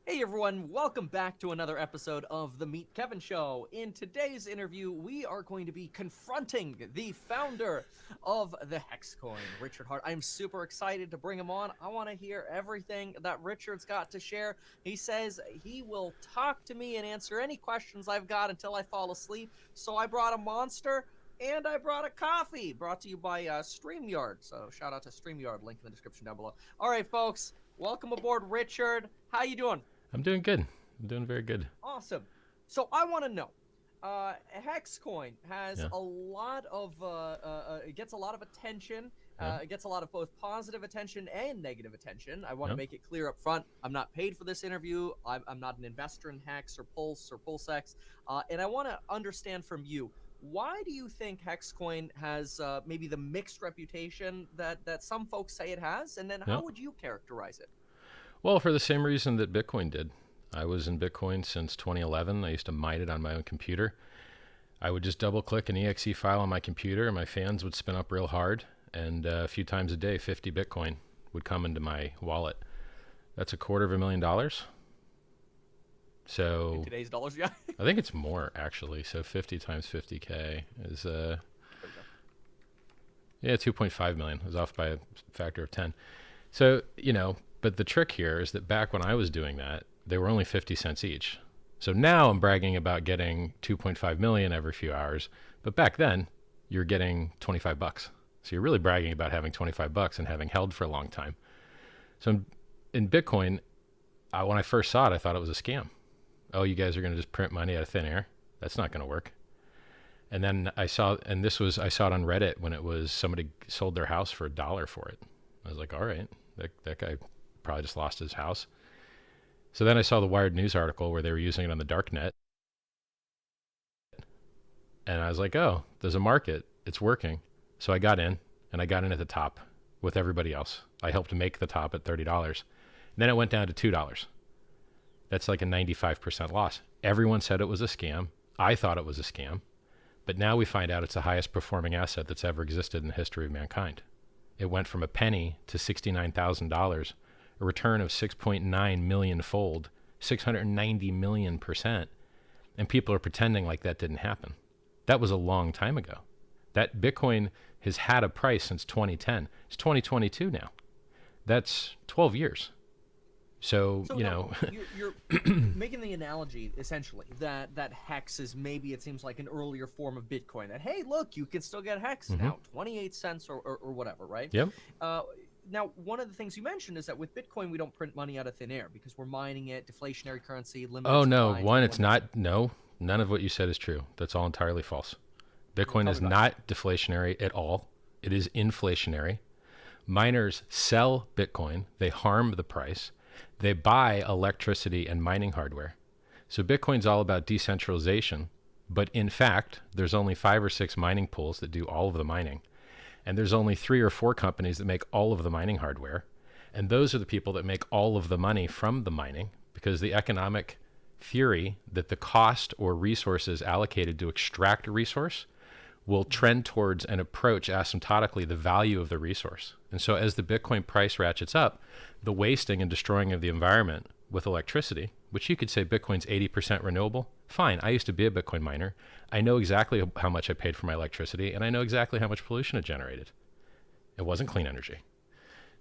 Hey everyone, welcome back to another episode of the Meet Kevin Show. In today's interview, we are going to be confronting the founder of the Hex coin, Richard Hart. I'm super excited to bring him on. I want to hear everything that Richard's got to share. He says he will talk to me and answer any questions I've got until I fall asleep. So I brought a monster and I brought a coffee, brought to you by StreamYard. So shout out to StreamYard, link in the description down below. All right, folks, welcome aboard, Richard. How you doing? I'm doing good. I'm doing very good. Awesome. So I want to know, Hex coin has Yeah. a lot of, it gets a lot of attention. Yeah. It gets a lot of both positive attention and negative attention. I want to Yeah. make it clear up front. I'm not paid for this interview. I'm not an investor in Hex or PulseX. And I want to understand from you, why do you think Hex coin has maybe the mixed reputation that some folks say it has? And then Yeah. how would you characterize it? Well, for the same reason that Bitcoin did. I was in Bitcoin since 2011. I used to mine it on my own computer. I would just double click an exe file on my computer and my fans would spin up real hard. And a few times a day, 50 Bitcoin would come into my wallet. That's $250,000. So In today's dollars, yeah. I think it's more actually. So 50 times 50K is, yeah, 2.5 million. I was off by a factor of 10. So, but the trick here is that back when I was doing that, they were only 50 cents each. So now I'm bragging about getting 2.5 million every few hours. But back then, you're getting 25 bucks. So you're really bragging about having 25 bucks and having held for a long time. So in Bitcoin, when I first saw it, I thought it was a scam. Oh, you guys are going to just print money out of thin air? That's not going to work. And then I saw it on Reddit when it was somebody sold their house for $1 for it. I was like, all right, that guy probably just lost his house. So then I saw the Wired News article where they were using it on the dark net. And I was like, oh, there's a market. It's working. So I got in, and I got in at the top with everybody else. I helped make the top at $30. And then it went down to $2. That's like a 95% loss. Everyone said it was a scam. I thought it was a scam. But now we find out it's the highest performing asset that's ever existed in the history of mankind. It went from a penny to $69,000, a return of 6.9 million fold, 690 million%. And people are pretending like that didn't happen. That was a long time ago. That Bitcoin has had a price since 2010. It's 2022 now. That's 12 years. So you're making the analogy essentially that Hex is maybe, it seems like, an earlier form of Bitcoin. That, hey, look, you can still get Hex now, 28 cents or whatever, right? Yep. Now, one of the things you mentioned is that with Bitcoin, we don't print money out of thin air because we're mining it, deflationary currency, limited. Oh no, supply, it's not. No, none of what you said is true. That's all entirely false. Bitcoin is not deflationary at all. It is inflationary. Miners sell Bitcoin. They harm the price. They buy electricity and mining hardware. So Bitcoin's all about decentralization. But in fact, there's only 5 or 6 mining pools that do all of the mining. And there's only 3 or 4 companies that make all of the mining hardware. And those are the people that make all of the money from the mining, because the economic theory that the cost or resources allocated to extract a resource will trend towards and approach asymptotically the value of the resource. And so as the Bitcoin price ratchets up, the wasting and destroying of the environment with electricity, which you could say Bitcoin's 80% renewable, fine. I used to be a Bitcoin miner. I know exactly how much I paid for my electricity, and I know exactly how much pollution it generated. It wasn't clean energy.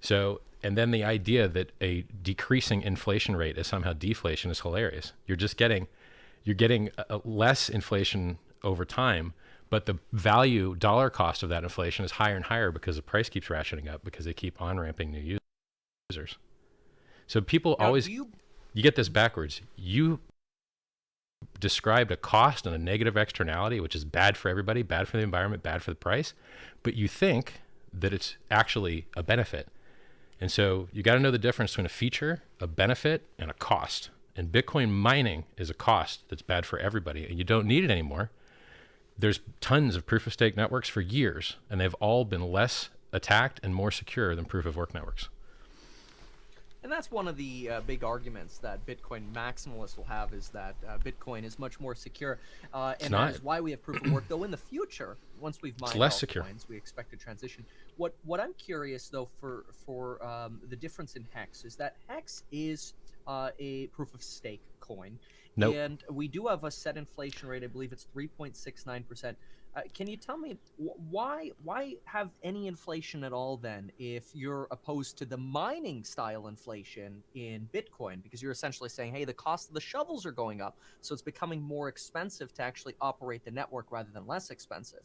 So, and then the idea that a decreasing inflation rate is somehow deflation is hilarious. You're getting a less inflation over time, but the value dollar cost of that inflation is higher and higher because the price keeps ratcheting up because they keep on-ramping new users. So people now, always, you get this backwards. You described a cost and a negative externality, which is bad for everybody, bad for the environment, bad for the price, but you think that it's actually a benefit. And so you got to know the difference between a feature, a benefit, and a cost. And Bitcoin mining is a cost that's bad for everybody, and you don't need it anymore. There's tons of proof of stake networks for years, and they've all been less attacked and more secure than proof of work networks. And that's one of the big arguments that Bitcoin maximalists will have, is that Bitcoin is much more secure. And not. that is why we have proof of work, though in the future, once we've mined less secure. altcoins, we expect to transition. What I'm curious, though, for the difference in HEX is that HEX is a proof of stake coin. Nope. And we do have a set inflation rate. I believe it's 3.69%. Can you tell me why have any inflation at all then, if you're opposed to the mining style inflation in Bitcoin? Because you're essentially saying, hey, the cost of the shovels are going up, so it's becoming more expensive to actually operate the network rather than less expensive,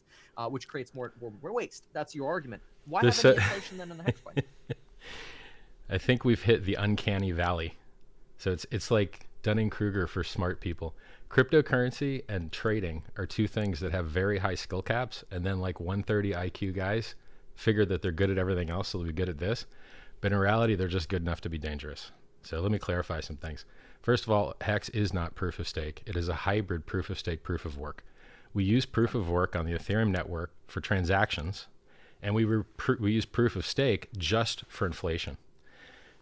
which creates more waste. That's your argument. Why have any inflation then in the HEX coin? I think we've hit the uncanny valley. So it's like Dunning-Kruger for smart people. Cryptocurrency and trading are two things that have very high skill caps, and then like 130 IQ guys figure that they're good at everything else, so they'll be good at this. But in reality, they're just good enough to be dangerous. So let me clarify some things. First of all, HEX is not proof of stake. It is a hybrid proof of stake, proof of work. We use proof of work on the Ethereum network for transactions, and we use proof of stake just for inflation.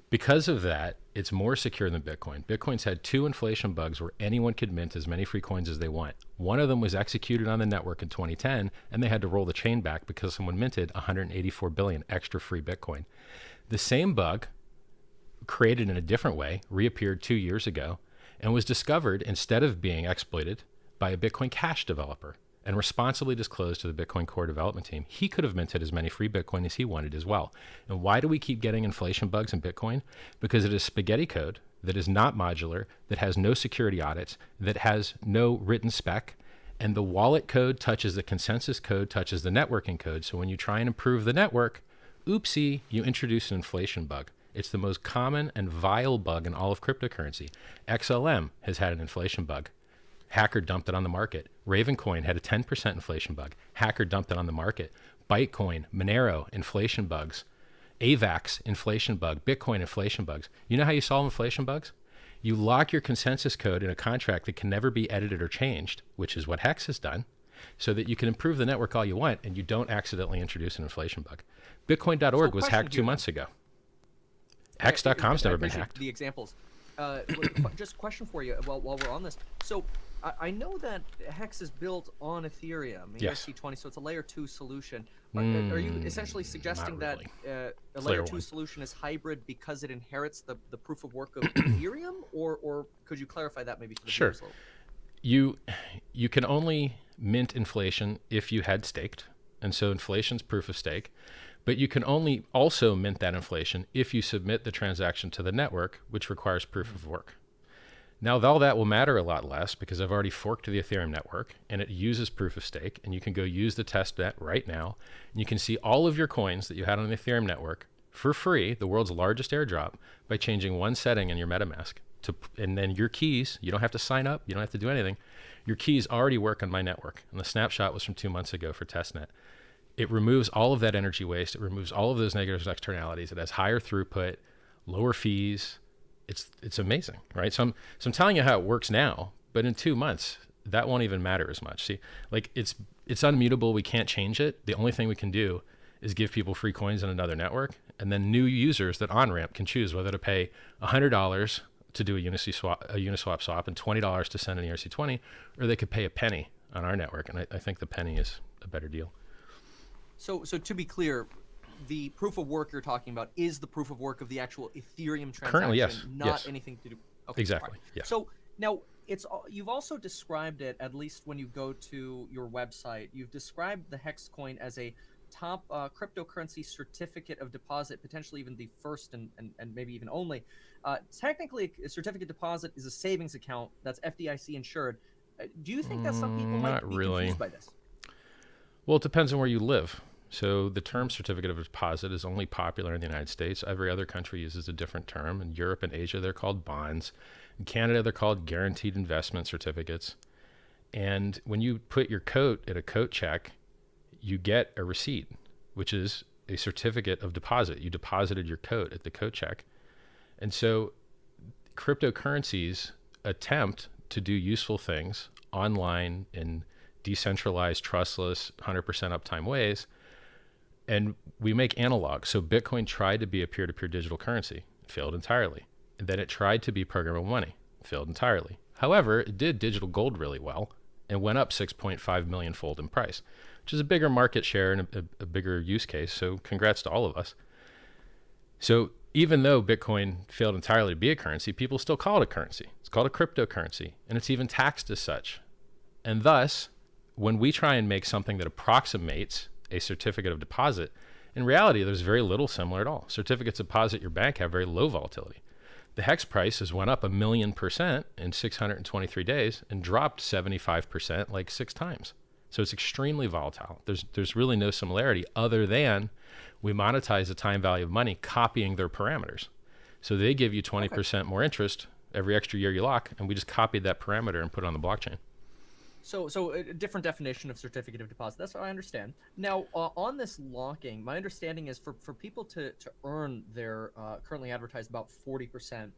Because of that, it's more secure than Bitcoin. Bitcoin's had 2 inflation bugs where anyone could mint as many free coins as they want. One of them was executed on the network in 2010, and they had to roll the chain back because someone minted 184 billion extra free Bitcoin. The same bug, created in a different way, reappeared 2 years ago and was discovered, instead of being exploited, by a Bitcoin Cash developer and responsibly disclosed to the Bitcoin core development team. He could have minted as many free Bitcoin as he wanted as well. And why do we keep getting inflation bugs in Bitcoin? Because it is spaghetti code that is not modular, that has no security audits, that has no written spec, and the wallet code touches the consensus code, touches the networking code. So when you try and improve the network, oopsie, you introduce an inflation bug. It's the most common and vile bug in all of cryptocurrency. XLM has had an inflation bug. Hacker dumped it on the market. Ravencoin had a 10% inflation bug. Hacker dumped it on the market. Bytecoin, Monero, inflation bugs. AVAX, inflation bug. Bitcoin, inflation bugs. You know how you solve inflation bugs? You lock your consensus code in a contract that can never be edited or changed, which is what HEX has done, so that you can improve the network all you want and you don't accidentally introduce an inflation bug. Bitcoin.org was hacked 2 months ago. Hex.com's never been hacked. The examples. Just a question for you while we're on this. So I know that HEX is built on Ethereum, Yes. ERC20, so it's a layer 2 solution. Are you essentially suggesting not really. that a layer layer 2 one. solution is hybrid because it inherits the proof of work of Ethereum? Or could you clarify that maybe for the Sure. viewers a little? You can only mint inflation if you had staked, and so inflation's proof of stake. But you can only also mint that inflation if you submit the transaction to the network, which requires proof of work. Now, all that will matter a lot less because I've already forked the Ethereum network and it uses proof of stake, and you can go use the testnet right now. And you can see all of your coins that you had on the Ethereum network for free, the world's largest airdrop, by changing one setting in your MetaMask. And then your keys, you don't have to sign up, you don't have to do anything. Your keys already work on my network. And the snapshot was from 2 months ago for testnet. It removes all of that energy waste. It removes all of those negative externalities. It has higher throughput, lower fees. It's amazing, right? So I'm telling you how it works now, but in 2 months, that won't even matter as much. See, like it's unmutable. We can't change it. The only thing we can do is give people free coins in another network, and then new users that on-ramp can choose whether to pay $100 to do a Uniswap swap and $20 to send an ERC20, or they could pay a penny on our network. And I think the penny is a better deal. So to be clear, the proof of work you're talking about is the proof of work of the actual Ethereum transaction, Currently, yes. not Yes. anything to do. Okay, Exactly. fine. Yeah. So now you've also described it, at least when you go to your website, you've described the HEX coin as a top cryptocurrency certificate of deposit, potentially even the first and maybe even only. Technically, a certificate deposit is a savings account that's FDIC insured. Do you think that some people might Not be really. confused by this? Well, it depends on where you live. So the term certificate of deposit is only popular in the United States. Every other country uses a different term. In Europe and Asia, they're called bonds. In Canada, they're called guaranteed investment certificates. And when you put your coat at a coat check, you get a receipt, which is a certificate of deposit. You deposited your coat at the coat check. And so cryptocurrencies attempt to do useful things online in decentralized, trustless, 100% uptime ways. And we make analog. So Bitcoin tried to be a peer-to-peer digital currency. failed entirely. And then it tried to be programmable money, failed entirely. However, it did digital gold really well and went up 6.5 million fold in price, which is a bigger market share and a bigger use case. So congrats to all of us. So even though Bitcoin failed entirely to be a currency, people still call it a currency. It's called a cryptocurrency, and it's even taxed as such. And thus, when we try and make something that approximates a certificate of deposit, in reality, there's very little similar at all. Certificates of deposit at your bank have very low volatility. The HEX price has went up 1,000,000% in 623 days and dropped 75% like 6 times. So it's extremely volatile. There's really no similarity other than we monetize the time value of money copying their parameters. So they give you 20% more interest every extra year you lock, and we just copied that parameter and put it on the blockchain. So a different definition of certificate of deposit. That's what I understand. Now, on this locking, my understanding is for people to earn their currently advertised about 40%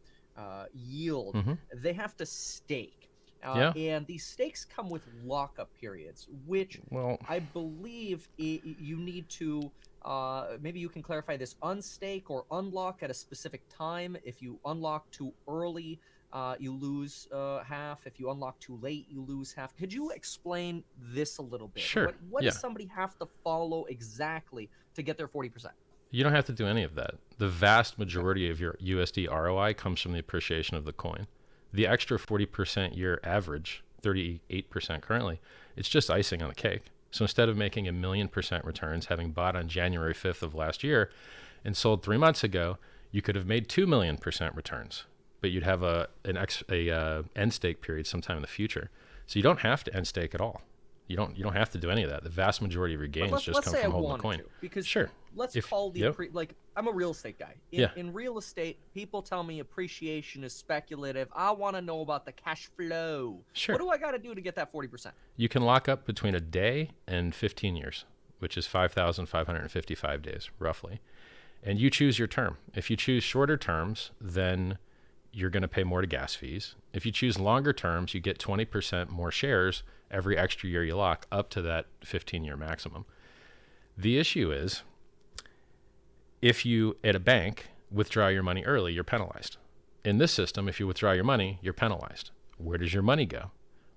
yield, they have to stake. And these stakes come with lockup periods, which I believe you need to, maybe you can clarify this, unstake or unlock at a specific time. If you unlock too early, you lose half. If you unlock too late, you lose half. Could you explain this a little bit? Sure. What does somebody have to follow exactly to get their 40%? You don't have to do any of that. The vast majority of your USD ROI comes from the appreciation of the coin. The extra 40% year average, 38% currently, it's just icing on the cake. So instead of making 1,000,000% returns, having bought on January 5th of last year and sold 3 months ago, you could have made 2,000,000% returns, but you'd have an end stake period sometime in the future. So you don't have to end stake at all. You don't have to do any of that. The vast majority of your gains just come from holding the coin. Because sure. Let's call the like I'm a real estate guy. In real estate, people tell me appreciation is speculative. I want to know about the cash flow. Sure. What do I got to do to get that 40%? You can lock up between a day and 15 years, which is 5,555 days roughly. And you choose your term. If you choose shorter terms, then you're going to pay more to gas fees. If you choose longer terms, you get 20% more shares every extra year you lock, up to that 15-year maximum. The issue is, if you, at a bank, withdraw your money early, you're penalized. In this system, if you withdraw your money, you're penalized. Where does your money go?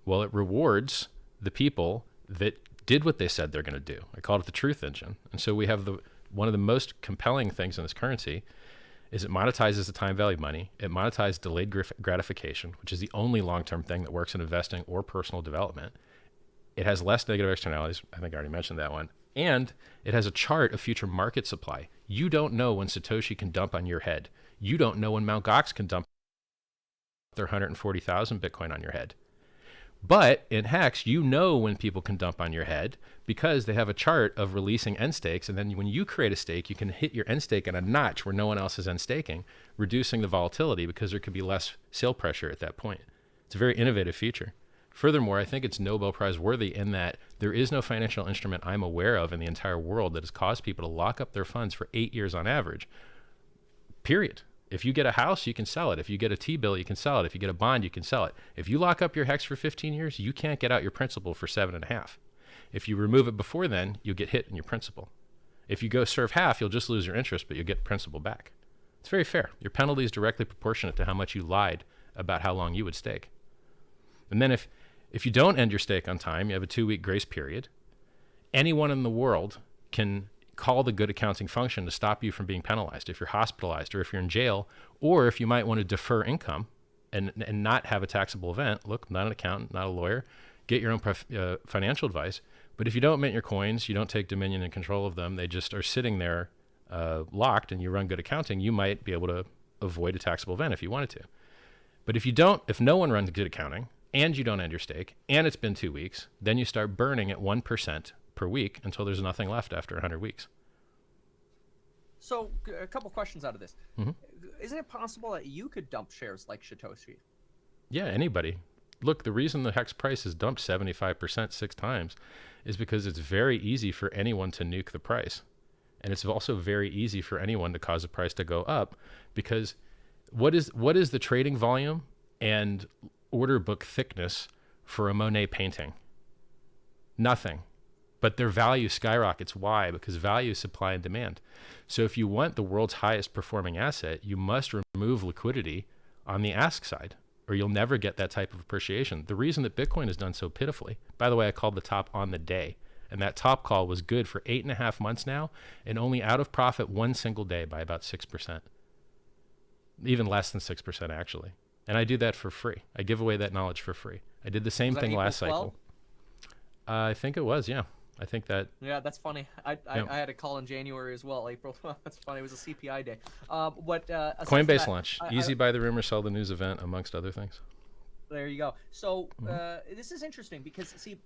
Well, it rewards the people that did what they said they're going to do. I call it the truth engine. And so we have one of the most compelling things in this currency is it monetizes the time value of money. It monetizes delayed gratification, which is the only long-term thing that works in investing or personal development. It has less negative externalities. I think I already mentioned that one. And it has a chart of future market supply. You don't know when Satoshi can dump on your head. You don't know when Mt. Gox can dump their 140,000 Bitcoin on your head. But in HEX, you know when people can dump on your head because they have a chart of releasing end stakes. And then when you create a stake, you can hit your end stake in a notch where no one else is end staking, reducing the volatility because there could be less sale pressure at that point. It's a very innovative feature. Furthermore, I think it's Nobel Prize worthy in that there is no financial instrument I'm aware of in the entire world that has caused people to lock up their funds for 8 years on average, period. If you get a house, you can sell it. If you get a T-bill, you can sell it. If you get a bond, you can sell it. If you lock up your HEX for 15 years, you can't get out your principal for 7.5. If you remove it before then, you'll get hit in your principal. If you go serve half, you'll just lose your interest, but you'll get principal back. It's very fair. Your penalty is directly proportionate to how much you lied about how long you would stake. And then if you don't end your stake on time, you have a 2-week grace period. Anyone in the world can call the good accounting function to stop you from being penalized if you're hospitalized or if you're in jail, or if you might want to defer income and not have a taxable event. Look, I'm not an accountant, not a lawyer. Get your own financial advice. But if you don't mint your coins, you don't take dominion and control of them, they just are sitting there locked, and you run good accounting, you might be able to avoid a taxable event if you wanted to. But if no one runs good accounting, and you don't end your stake, and it's been 2 weeks, then you start burning at 1% per week until there's nothing left after 100 weeks. So a couple questions out of this. Isn't it possible that you could dump shares like Satoshi? Yeah, anybody. Look, the reason the HEX price has dumped 75% 6 times is because it's very easy for anyone to nuke the price. And it's also very easy for anyone to cause the price to go up, because what is the trading volume and order book thickness for a Monet painting? Nothing. but their value skyrockets. Why? Because value is supply and demand. So if you want the world's highest performing asset, you must remove liquidity on the ask side, or you'll never get that type of appreciation. The reason that Bitcoin has done so pitifully, by the way, I called the top on the day, and that top call was good for 8.5 months now, and only out of profit one single day by about 6%. Even less than 6%, actually. And I do that for free. I give away that knowledge for free. I did the same thing last cycle. I think it was, yeah. I think that. Yeah, that's funny. I had a call in January as well, April. That's funny. It was a CPI day. Coinbase launch. Easy buy the rumor, sell the news event, amongst other things. There you go. So this is interesting because, see,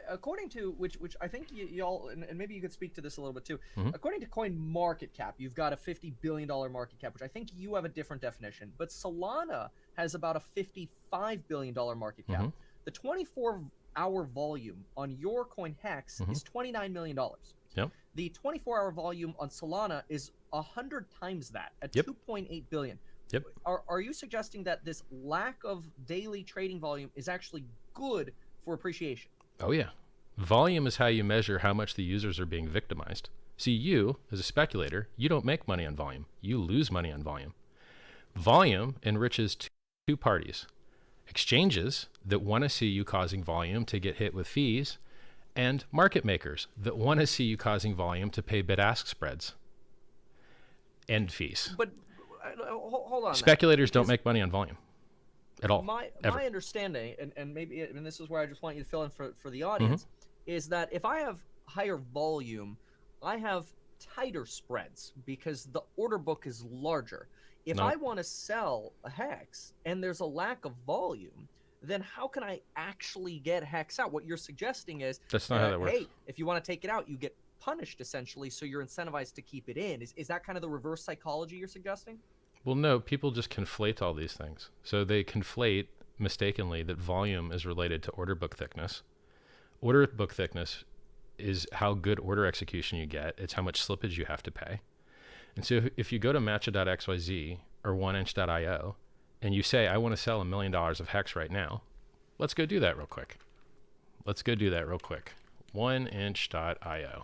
according to which I think y'all, and maybe you could speak to this a little bit too. According to Coin Market Cap, you've got a $50 billion market cap, which I think you have a different definition. But Solana has about a $55 billion market cap. The 24-hour volume on your Coin HEX is $29 million. Yep. The 24-hour volume on Solana is 100 times that at $2.8 billion. Yep. Are you suggesting that this lack of daily trading volume is actually good for appreciation? Oh, yeah. Volume is how you measure how much the users are being victimized. See, you, as a speculator, you don't make money on volume. You lose money on volume. Volume enriches two parties. Exchanges that want to see you causing volume to get hit with fees, and market makers that want to see you causing volume to pay bid-ask spreads and fees. But hold on. Speculators don't make money on volume at all. My understanding, and maybe, and this is where I just want you to fill in for the audience, is that if I have higher volume, I have tighter spreads because the order book is larger. If I want to sell a HEX and there's a lack of volume, then how can I actually get HEX out? What you're suggesting is that's not how that works. Hey, if you want to take it out, you get punished essentially, so you're incentivized to keep it in. Is that kind of the reverse psychology you're suggesting? Well, no, people just conflate all these things. So they conflate mistakenly that volume is related to order book thickness. Order book thickness is how good order execution you get. It's how much slippage you have to pay. And so if you go to matcha.xyz or 1inch.io and you say, I want to sell $1 million of HEX right now, let's go do that real quick. 1inch.io.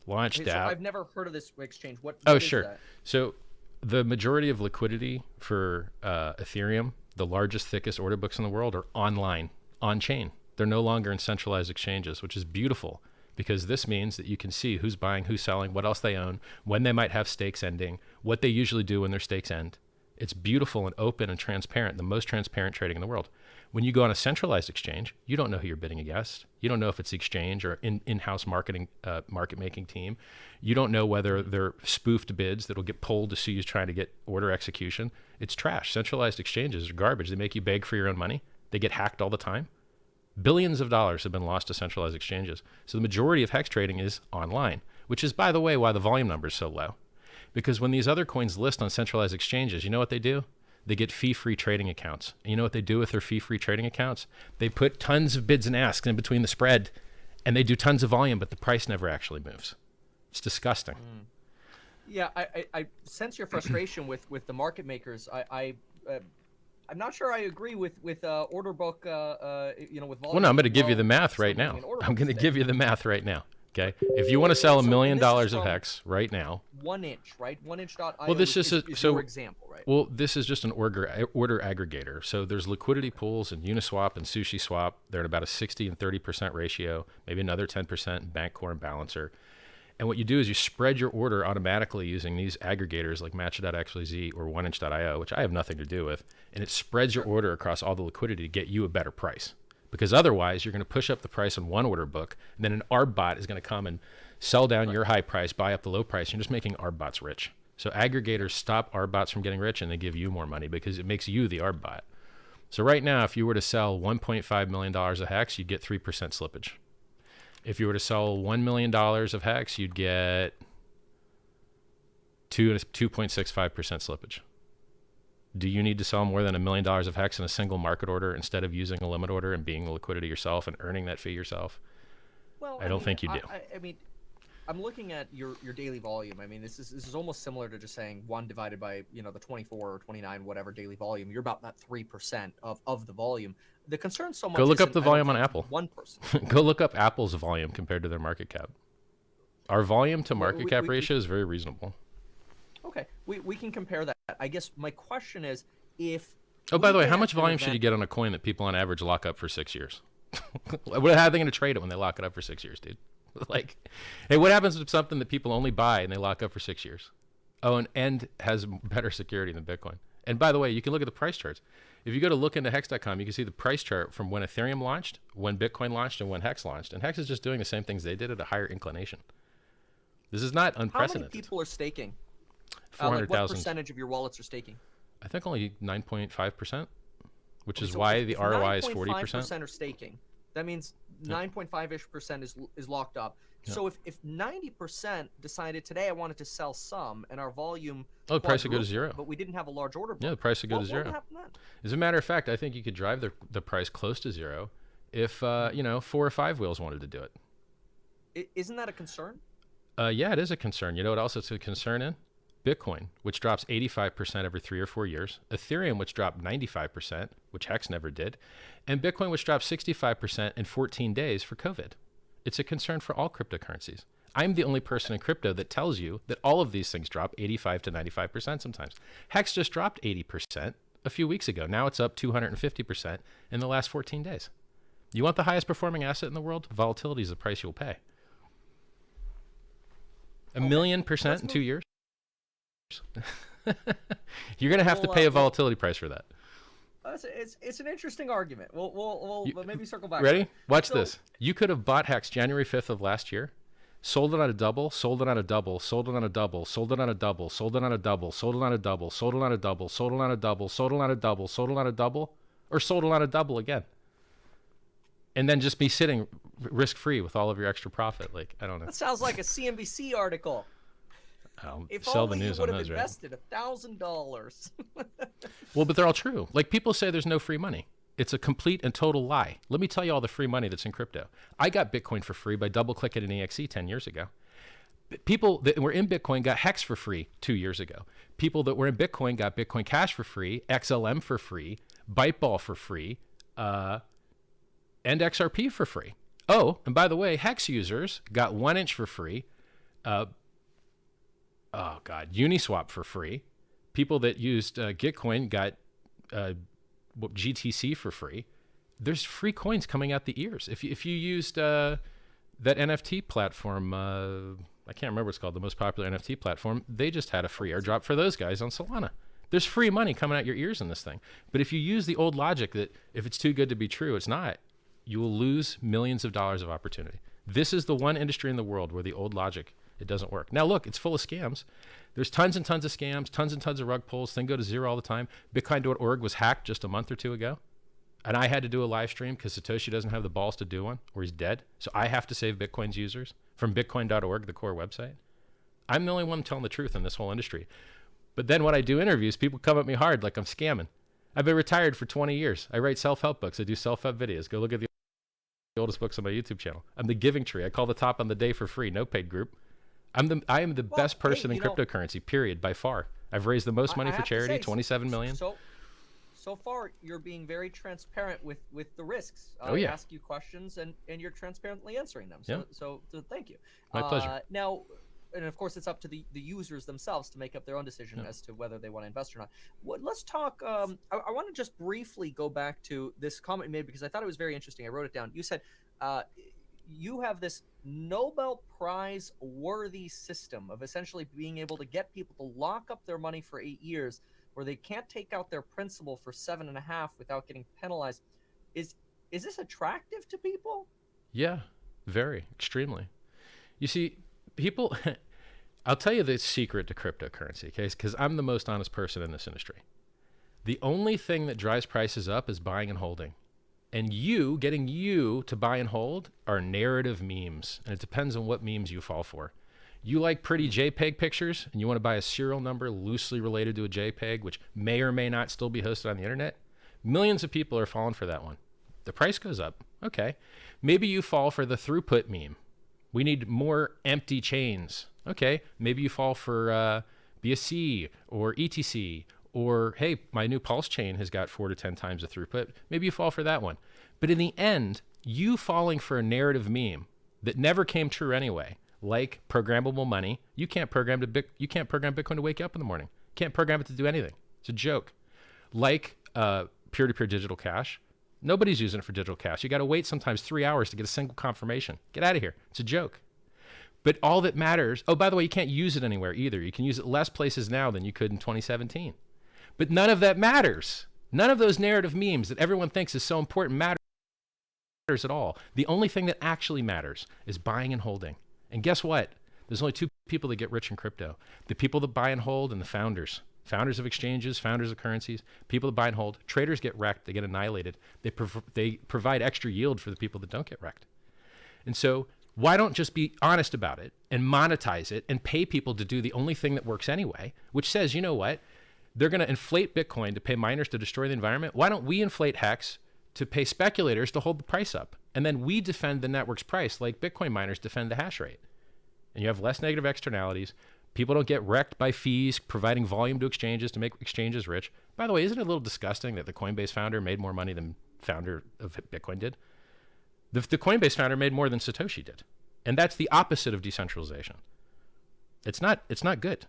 Launch So DApp. I've never heard of this exchange. What is sure. that? So the majority of liquidity for Ethereum, the largest, thickest order books in the world, are online, on-chain. They're no longer in centralized exchanges, which is beautiful because this means that you can see who's buying, who's selling, what else they own, when they might have stakes ending, what they usually do when their stakes end. It's beautiful and open and transparent, the most transparent trading in the world. When you go on a centralized exchange, you don't know who you're bidding against. You don't know if it's the exchange or in-house market-making team. You don't know whether they're spoofed bids that'll get pulled to see you trying to get order execution. It's trash. Centralized exchanges are garbage. They make you beg for your own money. They get hacked all the time. Billions of dollars have been lost to centralized exchanges. So the majority of HEX trading is online, which is, by the way, why the volume number is so low. Because when these other coins list on centralized exchanges, you know what they do? They get fee-free trading accounts. And you know what they do with their fee-free trading accounts? They put tons of bids and asks in between the spread, and they do tons of volume, but the price never actually moves. It's disgusting. Yeah, I sense your frustration with the market makers. I'm not sure I agree with order book. With volume. Well, no, I'm going to give you the math right now. I'm going to give you the math right now. Okay, if you want to sell $1 million of HEX right now, 1 inch, right? 1inch.io. Well, this is your example, right? Well, this is just an order aggregator. So there's liquidity pools in Uniswap and SushiSwap. They're at about a 60 and 30% ratio, maybe another 10% in Bankcore and Balancer. And what you do is you spread your order automatically using these aggregators like Matcha.xyz or 1inch.io, which I have nothing to do with, and it spreads your order across all the liquidity to get you a better price. Because otherwise, you're going to push up the price on one order book, and then an ARB bot is going to come and sell down your high price, buy up the low price. You're just making ARB bots rich. So aggregators stop ARB bots from getting rich, and they give you more money because it makes you the ARB bot. So right now, if you were to sell $1.5 million of HEX, you'd get 3% slippage. If you were to sell $1 million of HEX, you'd get 2.65% slippage. Do you need to sell more than $1 million of HEX in a single market order instead of using a limit order and being the liquidity yourself and earning that fee yourself? Well, I don't think you do. I mean, I'm looking at your daily volume. I mean, this is almost similar to just saying 1 divided by, you know, the 24 or 29 whatever daily volume. You're about that 3% of the volume. The concern so much. Go look up isn't, the I don't volume on think, Apple. 1%. Go look up Apple's volume compared to their market cap. Our volume to market cap ratio is very reasonable. Okay, we can compare that. I guess my question is, if Oh, by the way, how much an volume should event- you get on a coin that people on average lock up for 6 years? How are they going to trade it when they lock it up for 6 years, dude? Like, hey, what happens with something that people only buy and they lock up for 6 years? Oh, and has better security than Bitcoin. And by the way, you can look at the price charts. If you go to lookintohex.com, you can see the price chart from when Ethereum launched, when Bitcoin launched, and when Hex launched. And Hex is just doing the same things they did at a higher inclination. This is not How unprecedented. many people are staking? 400,000. Like what percentage of your wallets are staking? I think only 9.5%, which is So why if- the if ROI is 9.5% 40%. are staking. That means 9.5% is locked up. Yeah. So if 90% decided today I wanted to sell some and our volume, Oh, the price would go to quadrupled, zero. but we didn't have a large order book. Yeah, the price would go to What zero. would happen then? As a matter of fact, I think you could drive the price close to zero if, 4 or 5 wheels wanted to do it. Isn't that a concern? Yeah, it is a concern. You know what else it's a concern in? Bitcoin, which drops 85% every 3 or 4 years. Ethereum, which dropped 95%, which Hex never did. And Bitcoin, which dropped 65% in 14 days for COVID. It's a concern for all cryptocurrencies. I'm the only person in crypto that tells you that all of these things drop 85 to 95% sometimes. Hex just dropped 80% a few weeks ago. Now it's up 250% in the last 14 days. You want the highest performing asset in the world? Volatility is the price you'll pay. A million percent in 2 years? You're going to have to pay a volatility price for that. It's an interesting argument. We'll maybe circle back. Ready? Watch So- this. You could have bought Hex January 5th of last year, sold it on a double, sold it on a double, sold it on a double, sold it on a double, sold it on a double, sold it on a double, sold it on a double, sold it on a double, sold it on a double, sold it on a double, or sold it on a double again. And then just be sitting risk-free with all of your extra profit. Like, I don't know. That sounds like a CNBC article. I'll If sell only the news you on would have those, right? invested $1,000. Well, but they're all true. Like, people say there's no free money. It's a complete and total lie. Let me tell you all the free money that's in crypto. I got Bitcoin for free by double-clicking an EXE 10 years ago. People that were in Bitcoin got Hex for free 2 years ago. People that were in Bitcoin got Bitcoin Cash for free, XLM for free, Byteball for free, and XRP for free. Oh, and by the way, Hex users got 1inch for free. Uniswap for free. People that used Gitcoin got GTC for free. There's free coins coming out the ears. If you used that NFT platform, I can't remember what it's called, the most popular NFT platform, they just had a free airdrop for those guys on Solana. There's free money coming out your ears in this thing. But if you use the old logic that if it's too good to be true, it's not, you will lose millions of dollars of opportunity. This is the one industry in the world where the old logic, it doesn't work. Now, look, it's full of scams. There's tons and tons of scams, tons and tons of rug pulls. Things go to zero all the time. Bitcoin.org was hacked just a month or two ago. And I had to do a live stream because Satoshi doesn't have the balls to do one, or he's dead. So I have to save Bitcoin's users from Bitcoin.org, the core website. I'm the only one telling the truth in this whole industry. But then when I do interviews, people come at me hard like I'm scamming. I've been retired for 20 years. I write self-help books. I do self-help videos. Go look at the oldest books on my YouTube channel. I'm the Giving Tree. I call the top on the day for free. No paid group. I am the best person in cryptocurrency, period, by far. I've raised the most money for charity, 27 million. So far, you're being very transparent with the risks. Oh, yeah. I ask you questions, and you're transparently answering them. So, Yeah. so thank you. My pleasure. Now, and of course, it's up to the users themselves to make up their own decision as to whether they want to invest or not. Let's talk. I want to just briefly go back to this comment you made because I thought it was very interesting. I wrote it down. You said you have this Nobel Prize worthy system of essentially being able to get people to lock up their money for 8 years where they can't take out their principal for 7.5 without getting penalized. Is this attractive to people? Yeah, very, extremely. You see, people, I'll tell you the secret to cryptocurrency, okay? Because I'm the most honest person in this industry. The only thing that drives prices up is buying and holding. And getting you to buy and hold are narrative memes. And it depends on what memes you fall for. You like pretty JPEG pictures and you want to buy a serial number loosely related to a JPEG, which may or may not still be hosted on the internet. Millions of people are falling for that one. The price goes up. Okay. Maybe you fall for the throughput meme. We need more empty chains. Okay, maybe you fall for BSC or ETC, or hey, my new Pulse chain has got 4 to 10 times the throughput. Maybe you fall for that one. But in the end, you falling for a narrative meme that never came true anyway, like programmable money, you can't program Bitcoin to wake you up in the morning. Can't program it to do anything. It's a joke. Like peer-to-peer digital cash, nobody's using it for digital cash. You got to wait sometimes 3 hours to get a single confirmation. Get out of here. It's a joke. But all that matters, oh, by the way, you can't use it anywhere either. You can use it less places now than you could in 2017. But none of that matters. None of those narrative memes that everyone thinks is so important matters at all. The only thing that actually matters is buying and holding. And guess what? There's only two people that get rich in crypto. The people that buy and hold and the founders. Founders of exchanges, founders of currencies, people that buy and hold. Traders get wrecked. They get annihilated. They provide extra yield for the people that don't get wrecked. And so why don't just be honest about it and monetize it and pay people to do the only thing that works anyway, which says, you know what? They're going to inflate Bitcoin to pay miners to destroy the environment. Why don't we inflate HEX to pay speculators to hold the price up? And then we defend the network's price like Bitcoin miners defend the hash rate. And you have less negative externalities. People don't get wrecked by fees, providing volume to exchanges to make exchanges rich. By the way, isn't it a little disgusting that the Coinbase founder made more money than founder of Bitcoin did? The Coinbase founder made more than Satoshi did. And that's the opposite of decentralization. It's not good.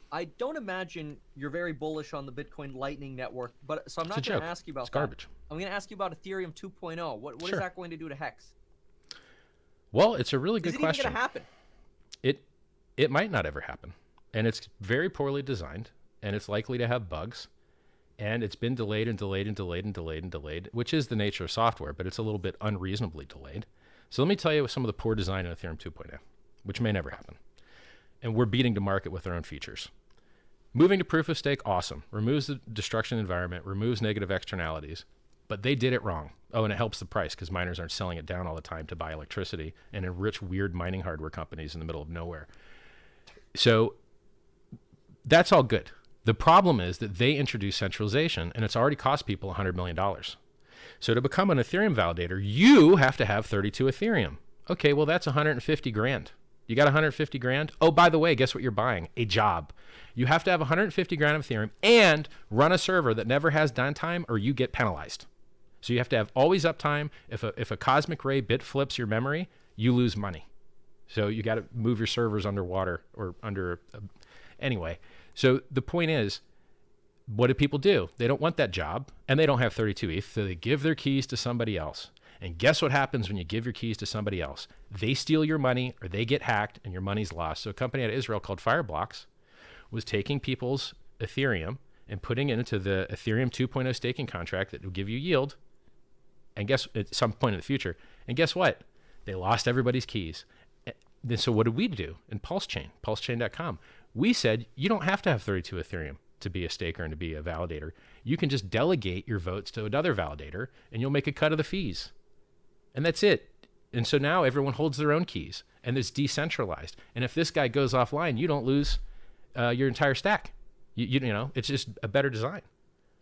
I don't imagine you're very bullish on the Bitcoin Lightning Network, but so I'm not going to ask you about it's garbage. I'm going to ask you about Ethereum 2.0. What Sure. is that going to do to HEX? Well, it's a really good Is it question. even going to happen? It might not ever happen. And it's very poorly designed, and it's likely to have bugs. And it's been delayed and delayed and delayed and delayed and delayed, which is the nature of software, but it's a little bit unreasonably delayed. So let me tell you some of the poor design in Ethereum 2.0, which may never happen. And we're beating to market with our own features. Moving to proof of stake, awesome. Removes the destruction environment, removes negative externalities, but they did it wrong. Oh, and it helps the price because miners aren't selling it down all the time to buy electricity and enrich weird mining hardware companies in the middle of nowhere. So that's all good. The problem is that they introduced centralization, and it's already cost people $100 million. So to become an Ethereum validator, you have to have 32 Ethereum. Okay, well, that's 150 grand. You got 150 grand? Oh, by the way, guess what you're buying? A job. You have to have 150 grand of Ethereum and run a server that never has downtime or you get penalized. So you have to have always uptime. If a cosmic ray bit flips your memory, you lose money. So you got to move your servers underwater or under. Anyway, so the point is, what do people do? They don't want that job and they don't have 32 ETH, so they give their keys to somebody else. And guess what happens when you give your keys to somebody else? They steal your money or they get hacked and your money's lost. So a company out of Israel called Fireblocks was taking people's Ethereum and putting it into the Ethereum 2.0 staking contract that will give you yield. And guess at some point in the future. And guess what? They lost everybody's keys. And so what did we do in PulseChain, pulsechain.com? We said, you don't have to have 32 Ethereum to be a staker and to be a validator. You can just delegate your votes to another validator and you'll make a cut of the fees. And that's it. And so now everyone holds their own keys and it's decentralized. And if this guy goes offline, you don't lose your entire stack. You know, it's just a better design.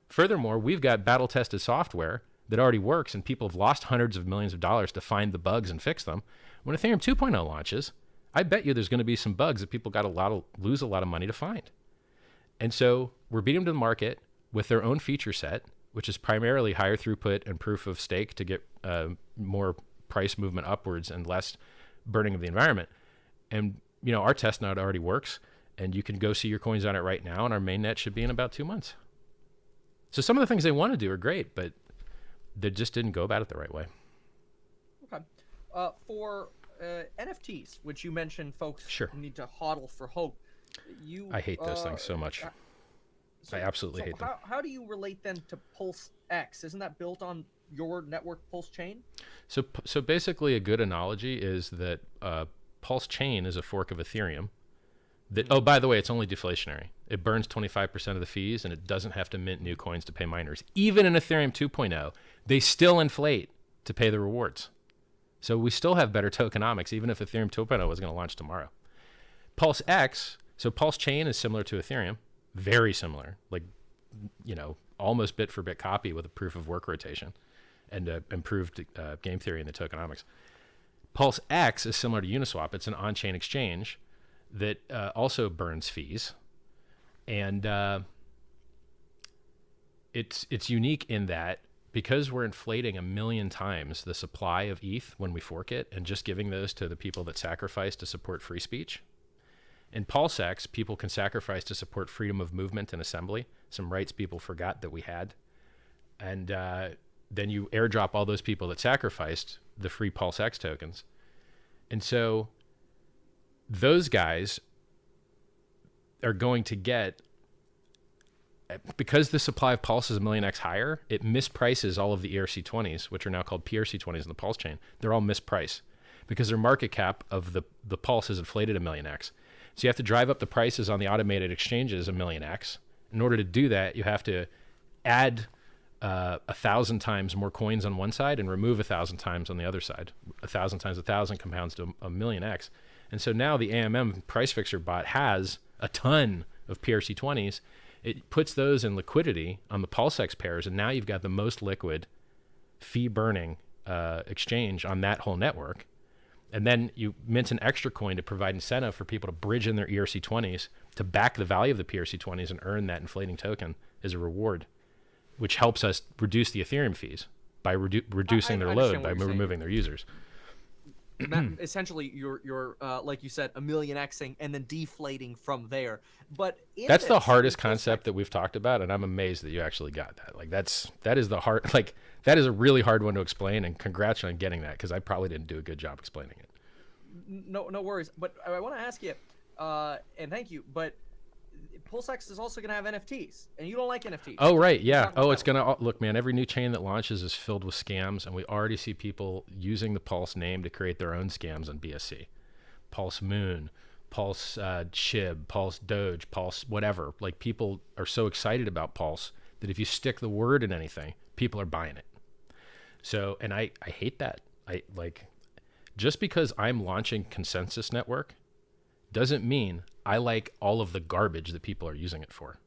Furthermore, we've got battle tested software that already works and people have lost hundreds of millions of dollars to find the bugs and fix them. When Ethereum 2.0 launches, I bet you there's going to be some bugs that people lose a lot of money to find. And so we're beating them to the market with their own feature set, which is primarily higher throughput and proof of stake to get more price movement upwards and less burning of the environment. And, you know, our testnet already works and you can go see your coins on it right now. And our mainnet should be in about 2 months. So some of the things they want to do are great, but they just didn't go about it the right way. Okay. For NFTs, which you mentioned folks Sure. need to hodl for hope. I hate those things so much. I absolutely hate them. How do you relate then to Pulse X? Isn't that built on your network Pulse Chain? So basically a good analogy is that Pulse Chain is a fork of Ethereum. That, oh, by the way, it's only deflationary. It burns 25% of the fees and it doesn't have to mint new coins to pay miners. Even in Ethereum 2.0, they still inflate to pay the rewards. So we still have better tokenomics, even if Ethereum 2.0 was going to launch tomorrow. Pulse X, so Pulse Chain is similar to Ethereum, very similar, like, you know, almost bit for bit copy with a proof of work rotation and improved game theory in the tokenomics. Pulse X is similar to Uniswap. It's an on-chain exchange that also burns fees. And it's unique in that because we're inflating 1 million times the supply of ETH when we fork it and just giving those to the people that sacrifice to support free speech. In Pulse X, people can sacrifice to support freedom of movement and assembly, some rights people forgot that we had. And then you airdrop all those people that sacrificed the free Pulse X tokens. And so those guys are going to get, because the supply of Pulse is 1 million X higher, it misprices all of the ERC20s, which are now called PRC20s in the Pulse chain. They're all mispriced because their market cap of the Pulse is inflated 1 million X. So you have to drive up the prices on the automated exchanges 1 million X. In order to do that, you have to add 1,000 times more coins on one side and remove 1,000 times on the other side. 1,000 times 1,000 compounds to 1 million X. And so now the AMM price fixer bot has a ton of PRC20s. It puts those in liquidity on the PulseX pairs, and now you've got the most liquid fee-burning exchange on that whole network. And then you mint an extra coin to provide incentive for people to bridge in their ERC20s to back the value of the PRC20s and earn that inflating token as a reward, which helps us reduce the Ethereum fees by reducing their load by removing their users. Essentially, you're like you said, 1 million Xing and then deflating from there. But that's the hardest concept that we've talked about, and I'm amazed that you actually got that. Like that is the hard, like that is a really hard one to explain. And congrats on getting that, because I probably didn't do a good job explaining it. No worries. But I want to ask you, and thank you. But PulseX is also going to have NFTs, and you don't like NFTs. Oh, right. Yeah. Oh, it's going to look, man, every new chain that launches is filled with scams. And we already see people using the Pulse name to create their own scams on BSC. Pulse Moon, Pulse Shib, Pulse Doge, Pulse whatever. Like, people are so excited about Pulse that if you stick the word in anything, people are buying it. So, and I hate that. Just because I'm launching Consensus Network doesn't mean I like all of the garbage that people are using it for.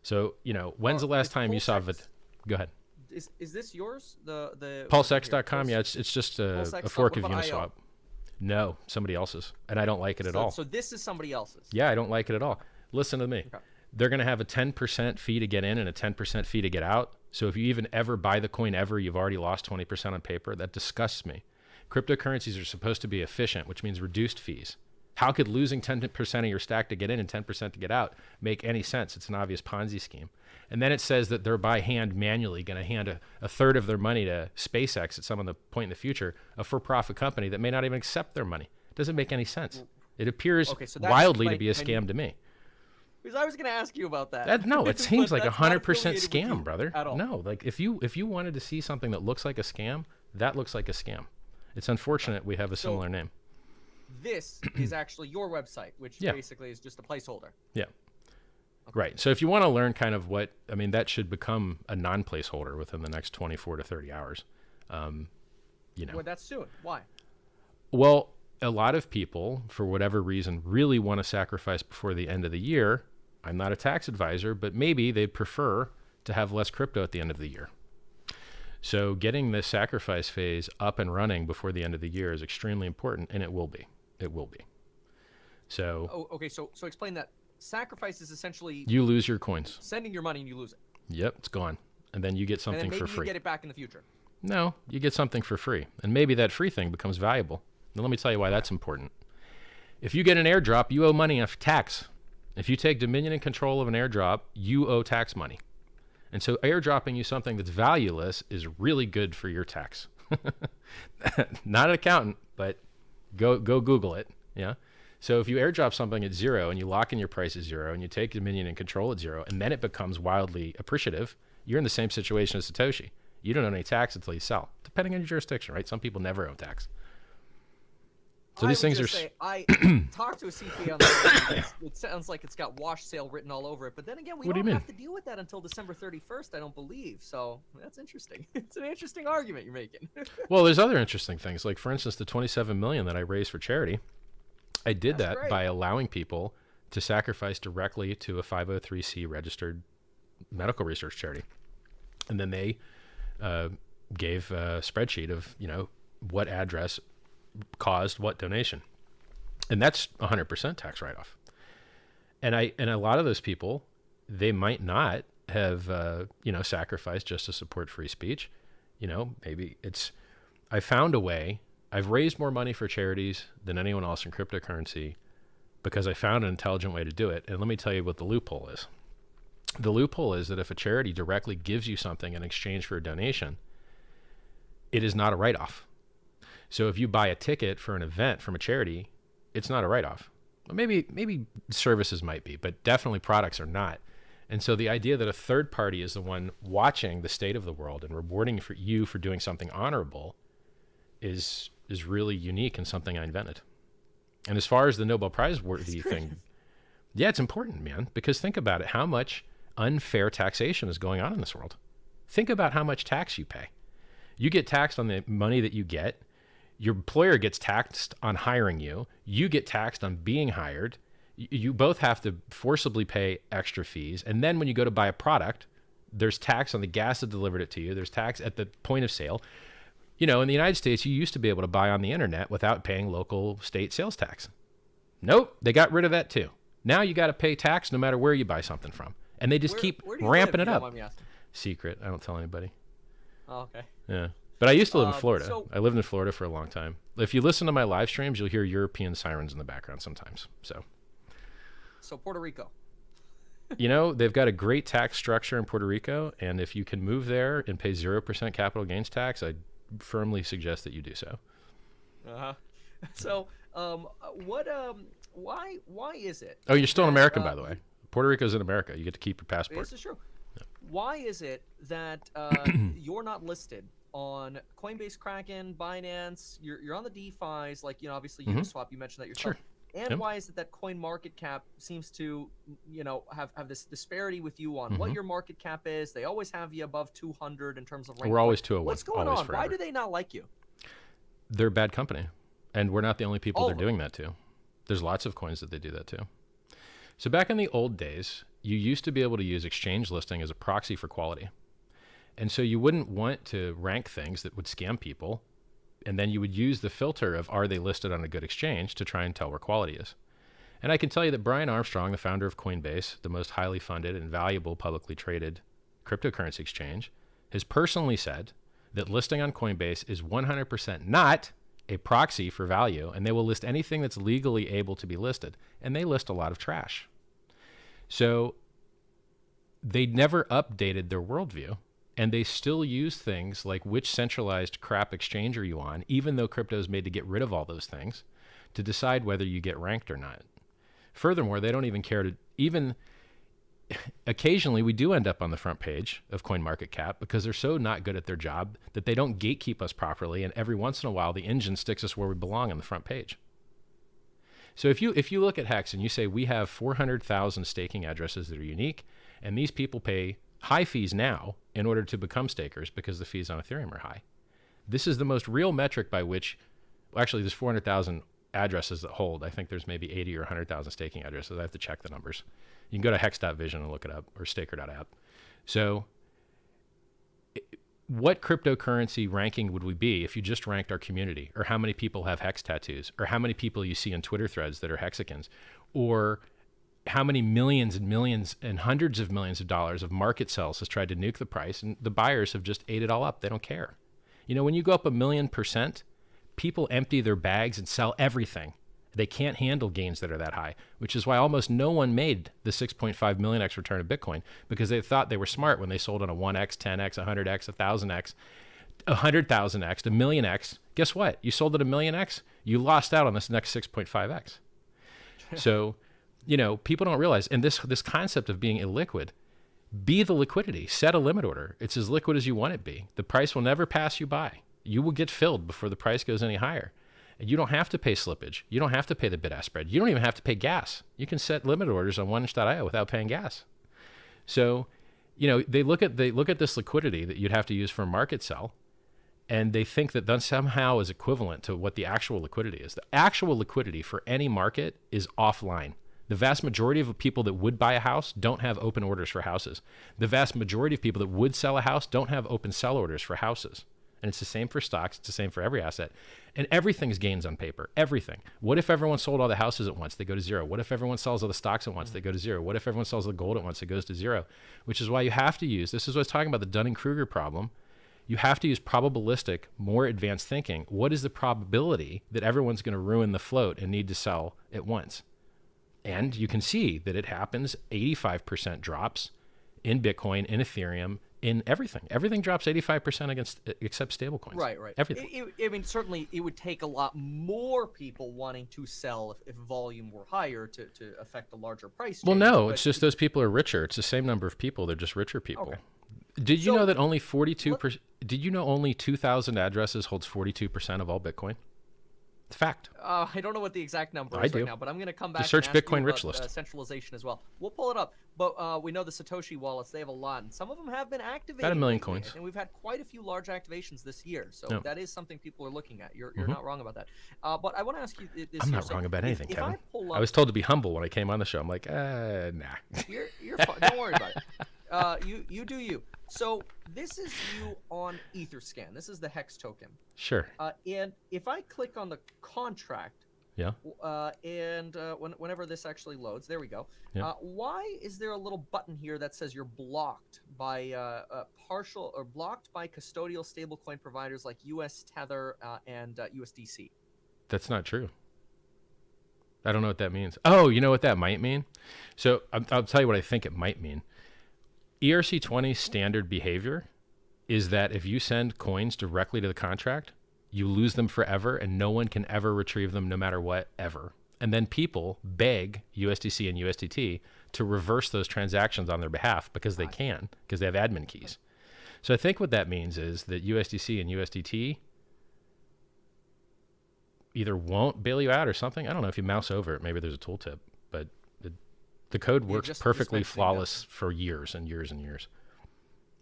So, when's the last time you saw it? Go ahead. Is this yours? The PulseX.com? Yeah, it's just a fork of Uniswap. IO? No, somebody else's. And I don't like it at all. So this is somebody else's? Yeah, I don't like it at all. Listen to me. Okay. They're going to have a 10% fee to get in and a 10% fee to get out. So if you even ever buy the coin ever, you've already lost 20% on paper. That disgusts me. Cryptocurrencies are supposed to be efficient, which means reduced fees. How could losing 10% of your stack to get in and 10% to get out make any sense? It's an obvious Ponzi scheme. And then it says that they're by hand manually going to hand a third of their money to SpaceX at some other point in the future, a for-profit company that may not even accept their money. It doesn't make any sense. It appears wildly to be a scam to me. Because I was going to ask you about that. No, it seems like 100% scam, brother. At all. No, like if you wanted to see something that looks like a scam, that looks like a scam. It's unfortunate we have a similar name. This is actually your website, which basically is just a placeholder. Yeah. Okay. Right. So if you want to learn kind of that should become a non-placeholder within the next 24 to 30 hours. Well, that's soon. Why? Well, a lot of people, for whatever reason, really want to sacrifice before the end of the year. I'm not a tax advisor, but maybe they'd prefer to have less crypto at the end of the year. So getting the sacrifice phase up and running before the end of the year is extremely important, and it will be. It will be. So. Okay. So explain that. Sacrifice is essentially you lose your coins. Sending your money and you lose it. Yep, it's gone, and then you get something for free. And then maybe you get it back in the future. No, you get something for free, and maybe that free thing becomes valuable. Now let me tell you why that's important. If you get an airdrop, you owe money of tax. If you take dominion and control of an airdrop, you owe tax money. And so airdropping you something that's valueless is really good for your tax. Not an accountant, but go Google it. Yeah. So if you airdrop something at 0 and you lock in your price at 0 and you take dominion and control at 0 and then it becomes wildly appreciative, you're in the same situation as Satoshi. You don't owe any tax until you sell, depending on your jurisdiction, right? Some people never owe tax. So these things are. I talked to a CPA on that. It sounds like it's got wash sale written all over it, but then again, we don't have to deal with that until December 31st, I don't believe. So that's interesting. It's an interesting argument you're making. Well, there's other interesting things, like for instance, the 27 million that I raised for charity. I did that by allowing people to sacrifice directly to a 503c registered medical research charity, and then they gave a spreadsheet of what address caused what donation. And that's 100% tax write-off. And a lot of those people, they might not have, sacrificed just to support free speech. Maybe I found a way. I've raised more money for charities than anyone else in cryptocurrency because I found an intelligent way to do it. And let me tell you what the loophole is. The loophole is that if a charity directly gives you something in exchange for a donation, it is not a write-off. So if you buy a ticket for an event from a charity, it's not a write-off. Maybe services might be, but definitely products are not. And so the idea that a third party is the one watching the state of the world and rewarding you for doing something honorable is really unique and something I invented. And as far as the Nobel Prize worthy thing, yeah, it's important, man, because think about it. How much unfair taxation is going on in this world? Think about how much tax you pay. You get taxed on the money that you get. Your employer gets taxed on hiring you. You get taxed on being hired. You both have to forcibly pay extra fees. And then when you go to buy a product, there's tax on the gas that delivered it to you. There's tax at the point of sale. In the United States, you used to be able to buy on the internet without paying local state sales tax. Nope, they got rid of that too. Now you got to pay tax no matter where you buy something from. And they just keep ramping it up. Secret. I don't tell anybody. Oh, okay. Yeah. But I used to live in Florida. I lived in Florida for a long time. If you listen to my live streams, you'll hear European sirens in the background sometimes. So Puerto Rico. They've got a great tax structure in Puerto Rico. And if you can move there and pay 0% capital gains tax, I firmly suggest that you do so. Uh-huh. So why is it? Oh, you're still in America, by the way. Puerto Rico's in America. You get to keep your passport. This is true. Yeah. Why is it that you're not listed on Coinbase, Kraken, Binance? You're on the DeFi's, like, obviously Uniswap. You mentioned that yourself. Sure. And why is it that Coin Market Cap seems to, have this disparity with you on what your market cap is? They always have you above 200 in terms of rank. We're always 201. What's going on? Forever. Why do they not like you? They're a bad company, and we're not the only people they're doing that to. There's lots of coins that they do that to. So back in the old days, you used to be able to use exchange listing as a proxy for quality. And so you wouldn't want to rank things that would scam people. And then you would use the filter of, are they listed on a good exchange, to try and tell where quality is. And I can tell you that Brian Armstrong, the founder of Coinbase, the most highly funded and valuable publicly traded cryptocurrency exchange, has personally said that listing on Coinbase is 100% not a proxy for value, and they will list anything that's legally able to be listed. And they list a lot of trash. So they never updated their worldview. And they still use things like which centralized crap exchange are you on, even though crypto is made to get rid of all those things, to decide whether you get ranked or not. Furthermore, they don't even care to occasionally we do end up on the front page of CoinMarketCap because they're so not good at their job that they don't gatekeep us properly. And every once in a while, the engine sticks us where we belong on the front page. So if you look at Hex and you say we have 400,000 staking addresses that are unique, and these people pay high fees now in order to become stakers because the fees on Ethereum are high. This is the most real metric by which, actually there's 400,000 addresses that hold. I think there's maybe 80 or 100,000 staking addresses. I have to check the numbers. You can go to hex.vision and look it up, or staker.app. So what cryptocurrency ranking would we be if you just ranked our community, or how many people have Hex tattoos, or how many people you see on Twitter threads that are Hexicans, or how many millions and millions and hundreds of millions of dollars of market sells has tried to nuke the price, and the buyers have just ate it all up. They don't care. When you go up 1,000,000%, people empty their bags and sell everything. They can't handle gains that are that high, which is why almost no one made the 6.5 millionx return of Bitcoin, because they thought they were smart when they sold on a 1x, 10x, 100x, 1,000x, 100,000x, a millionx. Guess what? You sold at a millionx, you lost out on this next 6.5x. So, people don't realize, and this concept of being illiquid, be the liquidity, set a limit order. It's as liquid as you want it to be. The price will never pass you by. You will get filled before the price goes any higher. And you don't have to pay slippage. You don't have to pay the bid-ask spread. You don't even have to pay gas. You can set limit orders on oneinch.io without paying gas. So, they look at this liquidity that you'd have to use for a market sell, and they think that that somehow is equivalent to what the actual liquidity is. The actual liquidity for any market is offline. The vast majority of people that would buy a house don't have open orders for houses. The vast majority of people that would sell a house don't have open sell orders for houses. And it's the same for stocks. It's the same for every asset. And everything's gains on paper. Everything. What if everyone sold all the houses at once? They go to zero. What if everyone sells all the stocks at once? They go to zero. What if everyone sells the gold at once? It goes to zero. Which is why you have to use, this is what I was talking about, the Dunning-Kruger problem. You have to use probabilistic, more advanced thinking. What is the probability that everyone's going to ruin the float and need to sell at once? And you can see that it happens. 85% drops in Bitcoin, in Ethereum, in everything. Everything drops 85% except stablecoins. Right. Everything. I mean, certainly it would take a lot more people wanting to sell if volume were higher to affect a larger price change. Well, no, it's just those people are richer. It's the same number of people. They're just richer people. Okay. Did you know that only 42%? Did you know only 2,000 addresses holds 42% of all Bitcoin? It's a fact. I don't know what the exact number is right now, but I'm going to come back Just search and ask Bitcoin you rich about, list. Centralization as well. We'll pull it up, but we know the Satoshi wallets, they have a lot, and some of them have been activated. About 1 million lately, coins. And we've had quite a few large activations this year, so that is something people are looking at. You're not wrong about that. But I want to ask you this. I'm not wrong about anything, if Kevin. I was told to be humble when I came on the show. I'm like, nah. You're fine. Don't worry about it. You do you. So this is you on Etherscan. This is the HEX token. Sure. And if I click on the contract, yeah. Whenever this actually loads, there we go. Yeah. Why is there a little button here that says you're blocked by partial or blocked by custodial stablecoin providers like US Tether and USDC? That's not true. I don't know what that means. Oh, you know what that might mean? So I'll tell you what I think it might mean. ERC20 standard behavior is that if you send coins directly to the contract, you lose them forever and no one can ever retrieve them no matter what, ever. And then people beg USDC and USDT to reverse those transactions on their behalf because they can, because they have admin keys. So I think what that means is that USDC and USDT either won't bail you out or something. I don't know. If you mouse over it, maybe there's a tooltip, but the code works perfectly flawless for years and years and years.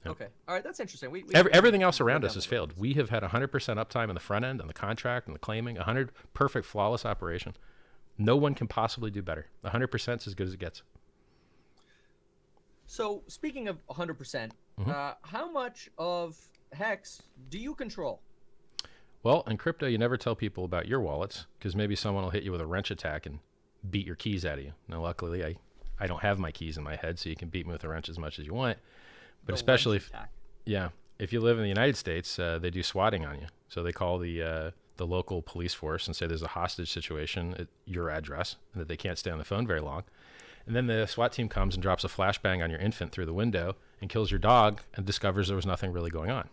Yep. Okay. All right. That's interesting. Everything else around us has failed. We have had 100% uptime in the front end and the contract and the claiming, 100 perfect flawless operation. No one can possibly do better. 100% is as good as it gets. So speaking of 100%, how much of HEX do you control? Well, in crypto, you never tell people about your wallets because maybe someone will hit you with a wrench attack and beat your keys out of you. Now, luckily, I don't have my keys in my head, so you can beat me with a wrench as much as you want. But especially if you live in the United States, they do swatting on you. So they call the local police force and say there's a hostage situation at your address and that they can't stay on the phone very long. And then the SWAT team comes and drops a flashbang on your infant through the window and kills your dog and discovers there was nothing really going on.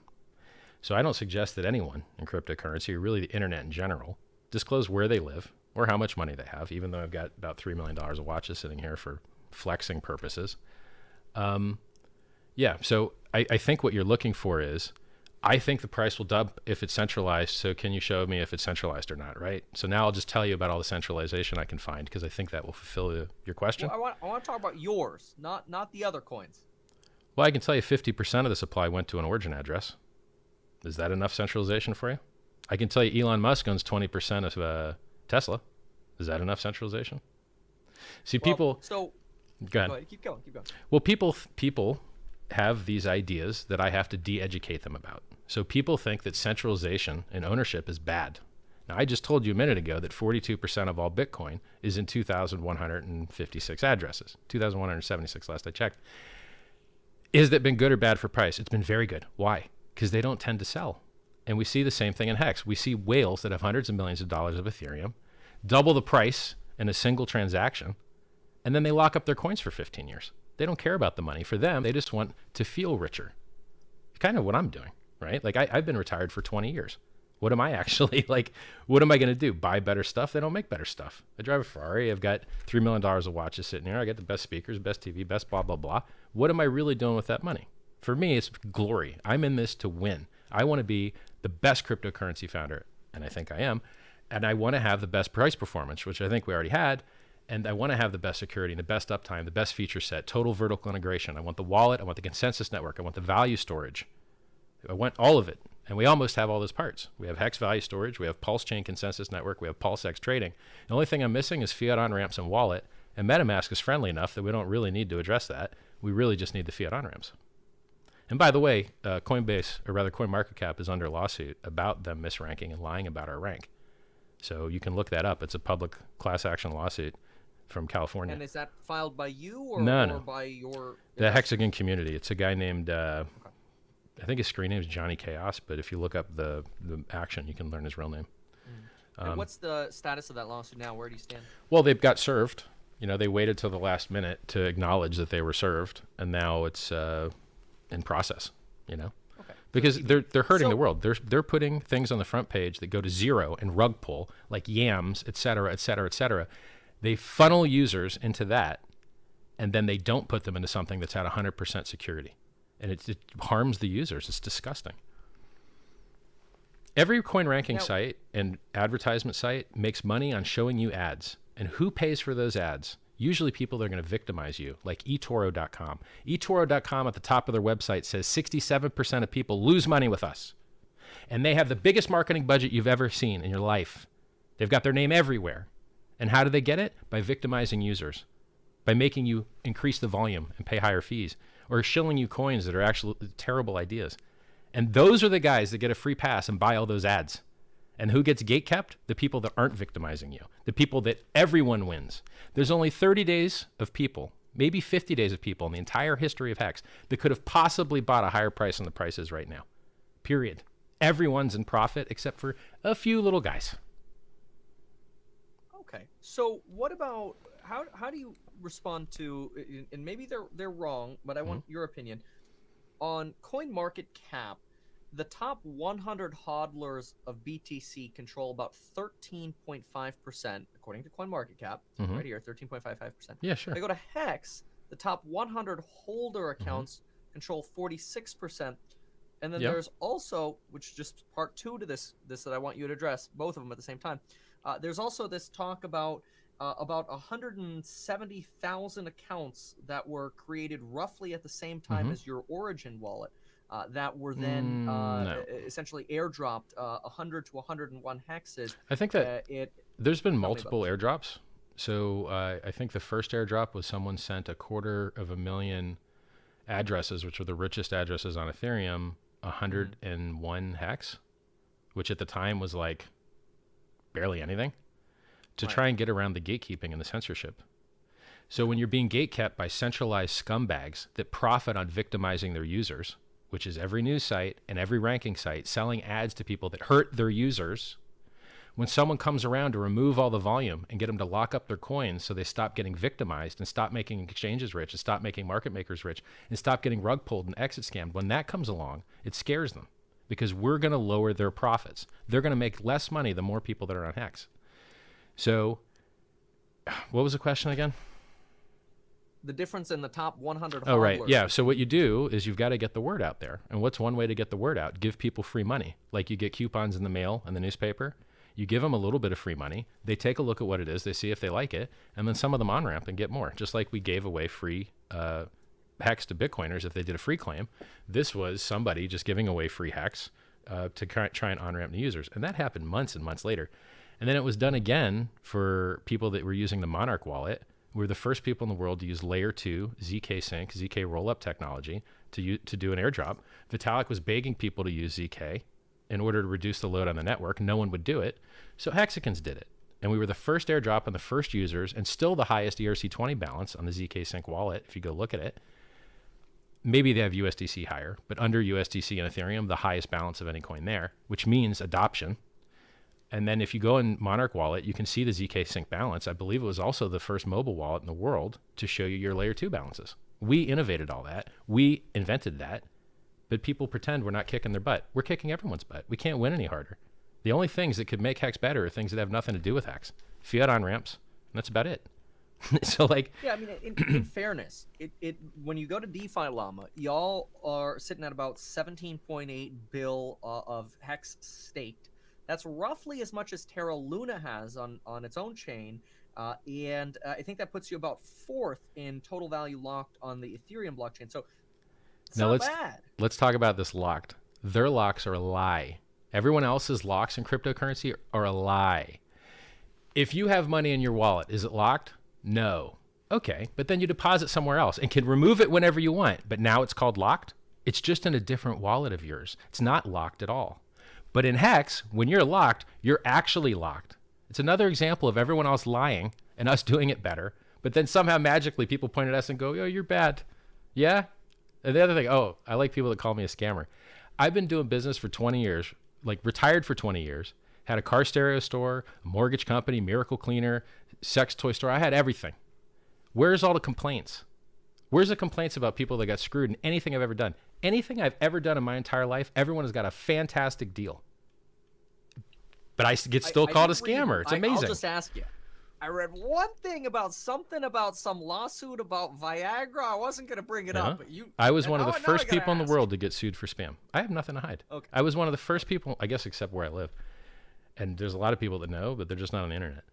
So I don't suggest that anyone in cryptocurrency, or really the internet in general, disclose where they live or how much money they have, even though I've got about $3 million of watches sitting here for flexing purposes. So I think what you're looking for is, I think the price will dump if it's centralized, so can you show me if it's centralized or not, right? So now I'll just tell you about all the centralization I can find, because I think that will fulfill your question. Well, I want to talk about yours, not the other coins. Well, I can tell you 50% of the supply went to an origin address. Is that enough centralization for you? I can tell you Elon Musk owns 20% of Tesla. Is that enough centralization? See, people... So, go ahead. Keep going. Well, people have these ideas that I have to de-educate them about. So people think that centralization and ownership is bad. Now, I just told you a minute ago that 42% of all Bitcoin is in 2,156 addresses, 2,176 last I checked. Is that been good or bad for price? It's been very good. Why? Because they don't tend to sell. And we see the same thing in HEX. We see whales that have hundreds of millions of dollars of Ethereum, double the price in a single transaction, and then they lock up their coins for 15 years. They don't care about the money. For them, they just want to feel richer. Kind of what I'm doing, right? Like I've been retired for 20 years. What am I actually what am I going to do? Buy better stuff? They don't make better stuff. I drive a Ferrari. I've got $3 million of watches sitting here. I got the best speakers, best TV, best blah, blah, blah. What am I really doing with that money? For me, it's glory. I'm in this to win. I want to be the best cryptocurrency founder, and I think I am. And I want to have the best price performance, which I think we already had. And I want to have the best security, the best uptime, the best feature set, total vertical integration. I want the wallet. I want the consensus network. I want the value storage. I want all of it. And we almost have all those parts. We have HEX value storage. We have Pulse Chain consensus network. We have PulseX trading. The only thing I'm missing is fiat on-ramps and wallet. And MetaMask is friendly enough that we don't really need to address that. We really just need the fiat on-ramps. And by the way, Coinbase, or rather CoinMarketCap, is under lawsuit about them misranking and lying about our rank. So you can look that up. It's a public class action lawsuit from California. And is that filed by you or, No. by your... The Hexagon community. It's a guy named, I think his screen name is Johnny Chaos, but if you look up the action, you can learn his real name. And what's the status of that lawsuit now? Where do you stand? Well, they've got served. You know, they waited till the last minute to acknowledge that they were served, and now it's in process, you know? Okay. Because they're hurting the world. They're putting things on the front page that go to zero and rug pull, like yams, et cetera, et cetera, et cetera. They funnel users into that, and then they don't put them into something that's at 100% security. And it harms the users. It's disgusting. Every coin ranking site and advertisement site makes money on showing you ads. And who pays for those ads? Usually people that are going to victimize you, like eToro.com. eToro.com at the top of their website says 67% of people lose money with us. And they have the biggest marketing budget you've ever seen in your life. They've got their name everywhere. And how do they get it? By victimizing users, by making you increase the volume and pay higher fees, or shilling you coins that are actually terrible ideas. And those are the guys that get a free pass and buy all those ads. And who gets gatekept? The people that aren't victimizing you, the people that everyone wins. There's only 30 days of people, maybe 50 days of people in the entire history of Hex that could have possibly bought a higher price than the price is right now. Period. Everyone's in profit except for a few little guys. Okay. So what about, how do you respond to, and maybe they're wrong, but I want your opinion, on CoinMarketCap? The top 100 hodlers of BTC control about 13.5%, according to CoinMarketCap. Right here, 13.55%. Yeah, sure. They go to Hex, the top 100 holder accounts control 46%. And then there's also, which is just part two to this that I want you to address, both of them at the same time. There's also this talk about 170,000 accounts that were created roughly at the same time as your Origin wallet. That were then essentially airdropped 100 to 101 hexes. I think that there's been multiple airdrops. So I think the first airdrop was someone sent 250,000 addresses, which are the richest addresses on Ethereum, 101 hex, which at the time was like barely anything, to try and get around the gatekeeping and the censorship. So when you're being gatekept by centralized scumbags that profit on victimizing their users, which is every news site and every ranking site selling ads to people that hurt their users, when someone comes around to remove all the volume and get them to lock up their coins so they stop getting victimized and stop making exchanges rich and stop making market makers rich and stop getting rug pulled and exit scammed, when that comes along, it scares them because we're going to lower their profits. They're going to make less money the more people that are on Hex. So what was the question again? The difference in the top 100 hodlers. Oh, right. Yeah. So what you do is you've got to get the word out there. And what's one way to get the word out? Give people free money. Like you get coupons in the mail and the newspaper. You give them a little bit of free money. They take a look at what it is. They see if they like it. And then some of them on-ramp and get more. Just like we gave away free Hex to Bitcoiners if they did a free claim. This was somebody just giving away free Hex to try and on-ramp new users. And that happened months and months later. And then it was done again for people that were using the Monarch wallet. We're the first people in the world to use layer 2 ZK sync, ZK rollup technology to do an airdrop. Vitalik was begging people to use ZK in order to reduce the load on the network. No one would do it. So Hexicans did it. And we were the first airdrop and the first users and still the highest ERC20 balance on the ZK sync wallet. If you go look at it, maybe they have USDC higher, but under USDC and Ethereum, the highest balance of any coin there, which means adoption. And then if you go in Monarch wallet, you can see the ZK sync balance. I believe it was also the first mobile wallet in the world to show you your layer 2 balances. We innovated all that. We invented that. But people pretend we're not kicking their butt. We're kicking everyone's butt. We can't win any harder. The only things that could make Hex better are things that have nothing to do with Hex. Fiat on-ramps, and that's about it. So like... Yeah, I mean, in fairness, when you go to DeFi Llama, y'all are sitting at about 17.8 bill of Hex staked. That's roughly as much as Terra Luna has on its own chain. And I think that puts you about 4th in total value locked on the Ethereum blockchain. So it's now not bad. Let's talk about this locked. Their locks are a lie. Everyone else's locks in cryptocurrency are a lie. If you have money in your wallet, is it locked? No. Okay, but then you deposit somewhere else and can remove it whenever you want. But now it's called locked? It's just in a different wallet of yours. It's not locked at all. But in Hex, when you're locked, you're actually locked. It's another example of everyone else lying and us doing it better. But then somehow magically people point at us and go, "Yo, you're bad." Yeah. And the other thing, I like people that call me a scammer. I've been doing business for 20 years, like retired for 20 years, had a car stereo store, a mortgage company, miracle cleaner, sex toy store. I had everything. Where's all the complaints? Where's the complaints about people that got screwed in anything I've ever done? Anything I've ever done in my entire life, everyone has got a fantastic deal. But I get still called a scammer. It's amazing. I'll just ask you. I read one thing about something about some lawsuit about Viagra. I wasn't going to bring it up, but I was one of the first people in the world to get sued for spam. I have nothing to hide. Okay. I was one of the first people, I guess, except where I live. And there's a lot of people that know, but they're just not on the internet.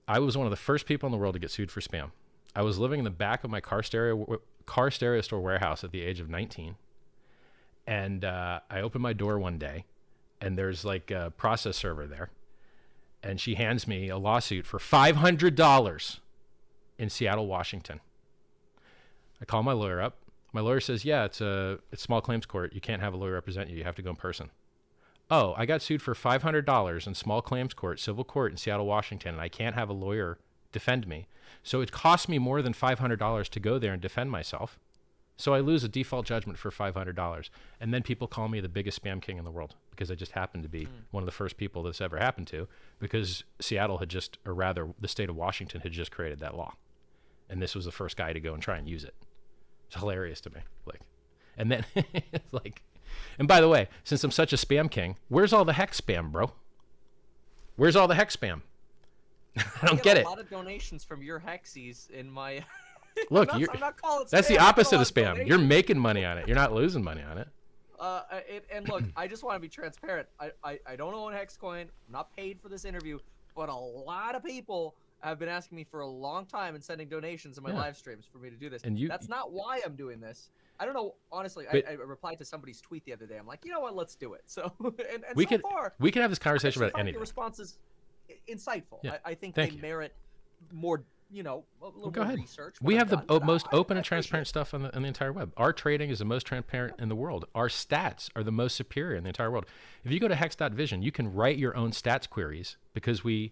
I was one of the first people in the world to get sued for spam. I was living in the back of my car stereo store warehouse at the age of 19. And I opened my door one day, and there's like a process server there. And she hands me a lawsuit for $500 in Seattle, Washington. I call my lawyer up. My lawyer says, "Yeah, it's small claims court. You can't have a lawyer represent you. You have to go in person." Oh, I got sued for $500 in small claims court, civil court in Seattle, Washington, and I can't have a lawyer defend me. So it cost me more than $500 to go there and defend myself. So I lose a default judgment for $500. And then people call me the biggest spam king in the world because I just happened to be one of the first people this ever happened to, because Seattle had just, or rather the state of Washington had just created that law. And this was the first guy to go and try and use it. It's hilarious to me. And then it's like, and by the way, since I'm such a spam king, where's all the Hex spam, bro? Where's all the Hex spam? I don't get it. A lot of donations from your Hexies in my... Look, I'm not calling it spam. that's the opposite of spam. You're making money on it. You're not losing money on it. And look, I just want to be transparent. I don't own Hexcoin. I'm not paid for this interview, but a lot of people have been asking me for a long time and sending donations in my live streams for me to do this. And that's not why I'm doing this. I don't know, honestly. I replied to somebody's tweet the other day. I'm like, you know what? Let's do it. So, and we can have this conversation about anything. Your response is insightful. Yeah. I think they merit more. A little go ahead. Research. We have the most open and transparent stuff on the entire web. Our trading is the most transparent in the world. Our stats are the most superior in the entire world. If you go to hex.vision, you can write your own stats queries because we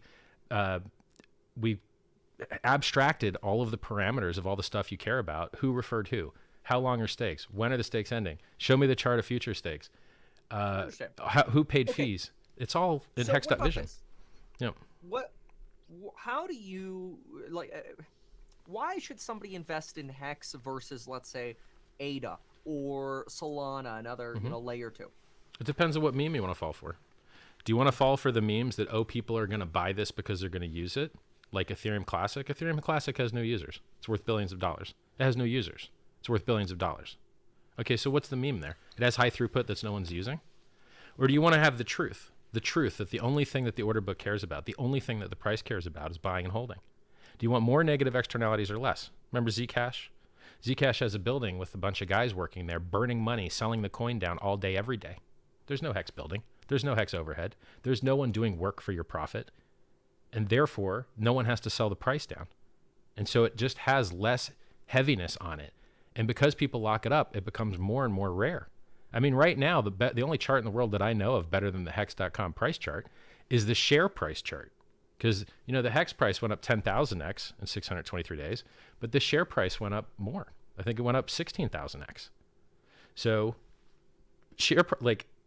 abstracted all of the parameters of all the stuff you care about. Who referred who? How long are stakes? When are the stakes ending? Show me the chart of future stakes. Who paid fees? It's all in hex.vision. Yeah. How do you why should somebody invest in Hex versus, let's say, ADA or Solana, another layer 2? It depends on what meme you want to fall for. Do you want to fall for the memes that people are going to buy this because they're going to use it, like Ethereum Classic? Ethereum Classic has no users. It's worth billions of dollars. It has no users. It's worth billions of dollars. Okay, so what's the meme there? It has high throughput that no one's using? Or do you want to have the truth? The truth that the only thing that the order book cares about, the only thing that the price cares about is buying and holding. Do you want more negative externalities or less? Remember Zcash? Zcash has a building with a bunch of guys working there, burning money, selling the coin down all day, every day. There's no Hex building. There's no Hex overhead. There's no one doing work for your profit. And therefore, no one has to sell the price down. And so it just has less heaviness on it. And because people lock it up, it becomes more and more rare. I mean, right now, the only chart in the world that I know of better than the Hex.com price chart is the share price chart. Because, the Hex price went up 10,000x in 623 days, but the share price went up more. I think it went up 16,000x. So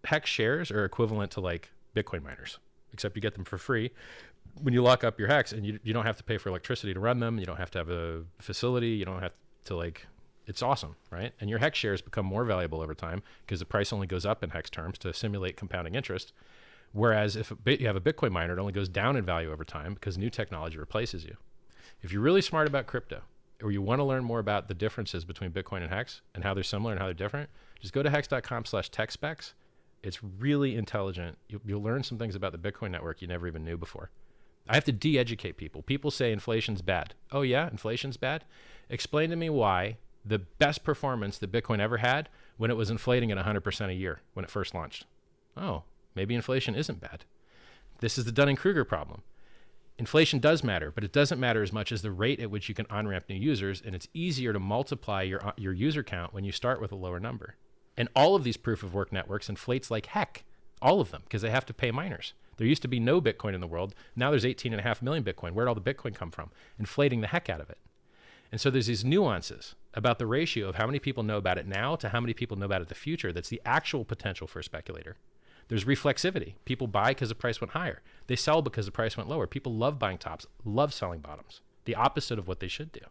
Hex shares are equivalent to Bitcoin miners, except you get them for free when you lock up your Hex, and you don't have to pay for electricity to run them. You don't have to have a facility. You don't have to it's awesome, right? And your Hex shares become more valuable over time because the price only goes up in Hex terms to simulate compounding interest. Whereas if you have a Bitcoin miner, it only goes down in value over time because new technology replaces you. If you're really smart about crypto, or you want to learn more about the differences between Bitcoin and Hex and how they're similar and how they're different, just go to hex.com/techspecs. It's really intelligent. You'll learn some things about the Bitcoin network you never even knew before. I have to de-educate people. People say inflation's bad. Oh yeah, inflation's bad? Explain to me why the best performance that Bitcoin ever had when it was inflating at 100% a year when it first launched. Oh, maybe inflation isn't bad. This is the Dunning-Kruger problem. Inflation does matter, but it doesn't matter as much as the rate at which you can on-ramp new users, and it's easier to multiply your user count when you start with a lower number. And all of these proof-of-work networks inflates like heck, all of them, because they have to pay miners. There used to be no Bitcoin in the world. Now there's 18.5 million Bitcoin. Where'd all the Bitcoin come from? Inflating the heck out of it. And so there's these nuances about the ratio of how many people know about it now to how many people know about it in the future. That's the actual potential for a speculator. There's reflexivity. People buy because the price went higher. They sell because the price went lower. People love buying tops, love selling bottoms, the opposite of what they should do.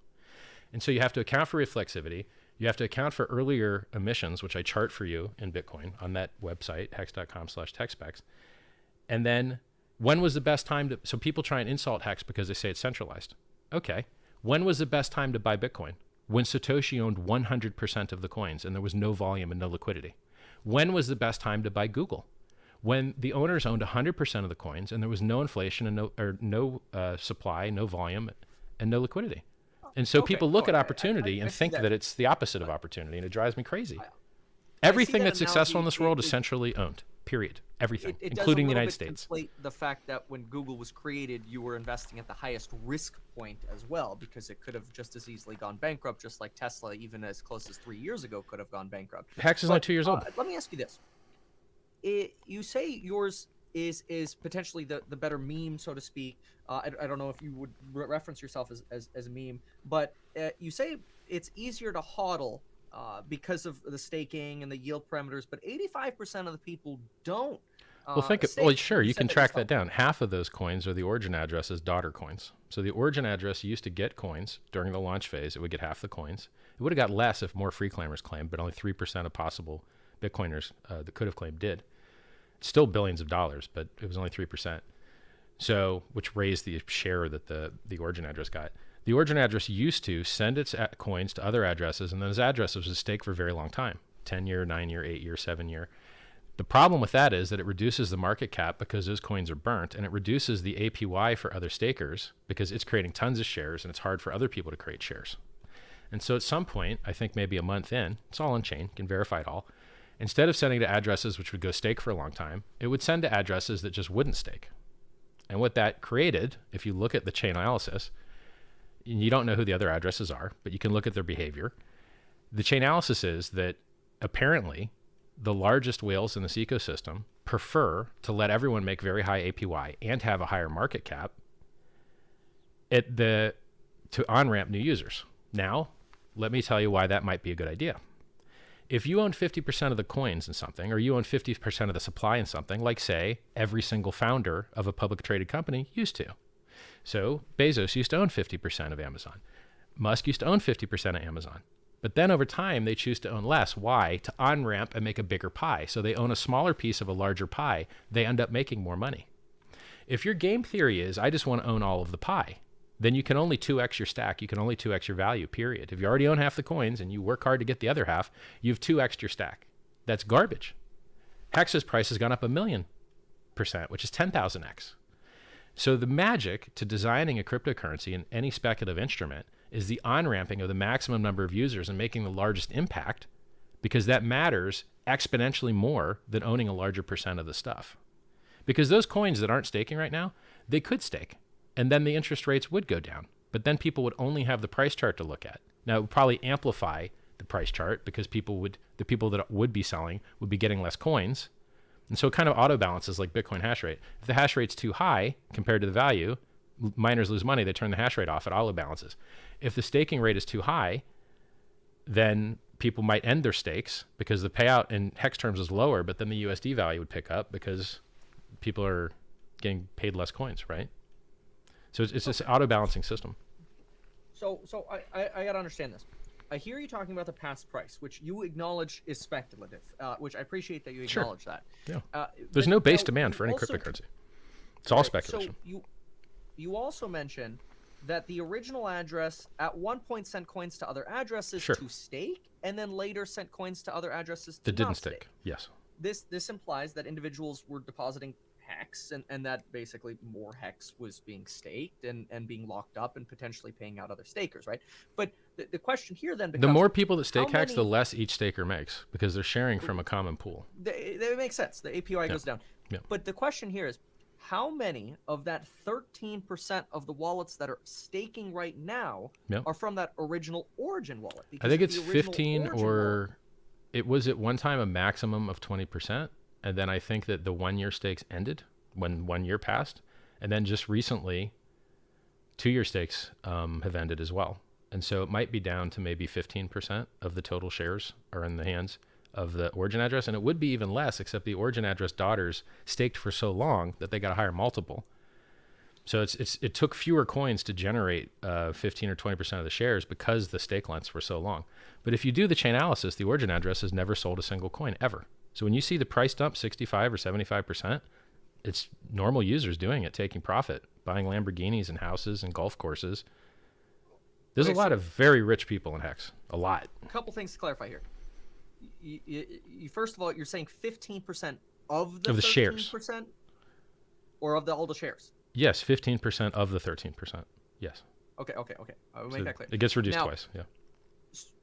And so you have to account for reflexivity. You have to account for earlier emissions, which I chart for you in Bitcoin on that website, hex.com/techspecs. And then when was the best time to, so people try and insult Hex because they say it's centralized. Okay. When was the best time to buy Bitcoin? When Satoshi owned 100% of the coins and there was no volume and no liquidity. When was the best time to buy Google? When the owners owned 100% of the coins and there was no inflation and no supply, no volume, and no liquidity. And so people look at opportunity and think that it's the opposite of opportunity, and it drives me crazy. Everything that's successful in this world is centrally owned, period. Everything, including the United States. Conflate the fact that when Google was created, you were investing at the highest risk point as well, because it could have just as easily gone bankrupt, just like Tesla, even as close as 3 years ago, could have gone bankrupt. Hex is only 2 years old. Let me ask you this. You say yours is potentially the better meme, so to speak. I don't know if you would reference yourself as a meme, but you say it's easier to hodl because of the staking and the yield parameters, but 85% of the people don't. Well, sure, you can track that down. Half of those coins are the origin address as daughter coins. So the origin address used to get coins during the launch phase. It would get half the coins. It would have got less if more free claimers claimed, but only 3% of possible Bitcoiners that could have claimed did. Still billions of dollars, but it was only 3%. So, which raised the share that the origin address got. The origin address used to send its coins to other addresses, and those addresses would stake for a very long time, 10-year, 9-year, 8-year, 7-year. The problem with that is that it reduces the market cap because those coins are burnt, and it reduces the APY for other stakers because it's creating tons of shares, and it's hard for other people to create shares. And so at some point, I think maybe a month in, it's all on chain, you can verify it all. Instead of sending to addresses which would go stake for a long time, it would send to addresses that just wouldn't stake. And what that created, if you look at the chain analysis, you don't know who the other addresses are, but you can look at their behavior. The chain analysis is that apparently the largest whales in this ecosystem prefer to let everyone make very high APY and have a higher market cap to on-ramp new users. Now, let me tell you why that might be a good idea. If you own 50% of the coins in something, or you own 50% of the supply in something, like say every single founder of a public traded company used to. So Bezos used to own 50% of Amazon. Musk used to own 50% of Amazon. But then over time, they choose to own less. Why? To on-ramp and make a bigger pie. So they own a smaller piece of a larger pie. They end up making more money. If your game theory is, I just want to own all of the pie, then you can only 2x your stack. You can only 2x your value, period. If you already own half the coins and you work hard to get the other half, you've 2x'd your stack. That's garbage. Hex's price has gone up 1,000,000%, which is 10,000x. So the magic to designing a cryptocurrency in any speculative instrument is the on-ramping of the maximum number of users and making the largest impact, because that matters exponentially more than owning a larger percent of the stuff. Because those coins that aren't staking right now, they could stake. And then the interest rates would go down. But then people would only have the price chart to look at. Now, it would probably amplify the price chart because the people that would be selling would be getting less coins. And so it kind of auto balances like Bitcoin hash rate. If the hash rate's too high compared to the value, miners lose money, they turn the hash rate off, it auto balances. If the staking rate is too high, then people might end their stakes because the payout in Hex terms is lower, but then the USD value would pick up because people are getting paid less coins, right? So it's this auto-balancing system. So I got to understand this. I hear you talking about the past price, which you acknowledge is speculative, which I appreciate that you acknowledge that. Yeah. There's no base demand for any cryptocurrency. It's all speculation. So you also mentioned that the original address at one point sent coins to other addresses to stake, and then later sent coins to other addresses to didn't stake. Yes. This implies that individuals were depositing Hex, and that basically more Hex was being staked and being locked up and potentially paying out other stakers, right? But the question here then becomes, the more people that stake Hex, the less each staker makes because they're sharing from a common pool. It makes sense. The APY goes down. Yeah. But the question here is, how many of that 13% of the wallets that are staking right now Yep. are from that original origin wallet? I Because think if it's the original 15 origin or wallet- it was at one time a maximum of 20%. And then I think that the 1 year stakes ended when 1 year passed. And then just recently, 2 year stakes have ended as well. And so it might be down to maybe 15% of the total shares are in the hands of the origin address. And it would be even less, except the origin address daughters staked for so long that they got a higher multiple. So it took fewer coins to generate 15 or 20% of the shares because the stake lengths were so long. But if you do the chain analysis, the origin address has never sold a single coin ever. So when you see the price dump 65 or 75%, it's normal users doing it, taking profit, buying Lamborghinis and houses and golf courses. There's a lot of very rich people in HEX. A lot. A couple things to clarify here. You first of all, you're saying 15% of the shares, or of all the shares? Yes, 15% of the 13%. Yes. Okay. I'll make that clear. It gets reduced now, twice. Yeah.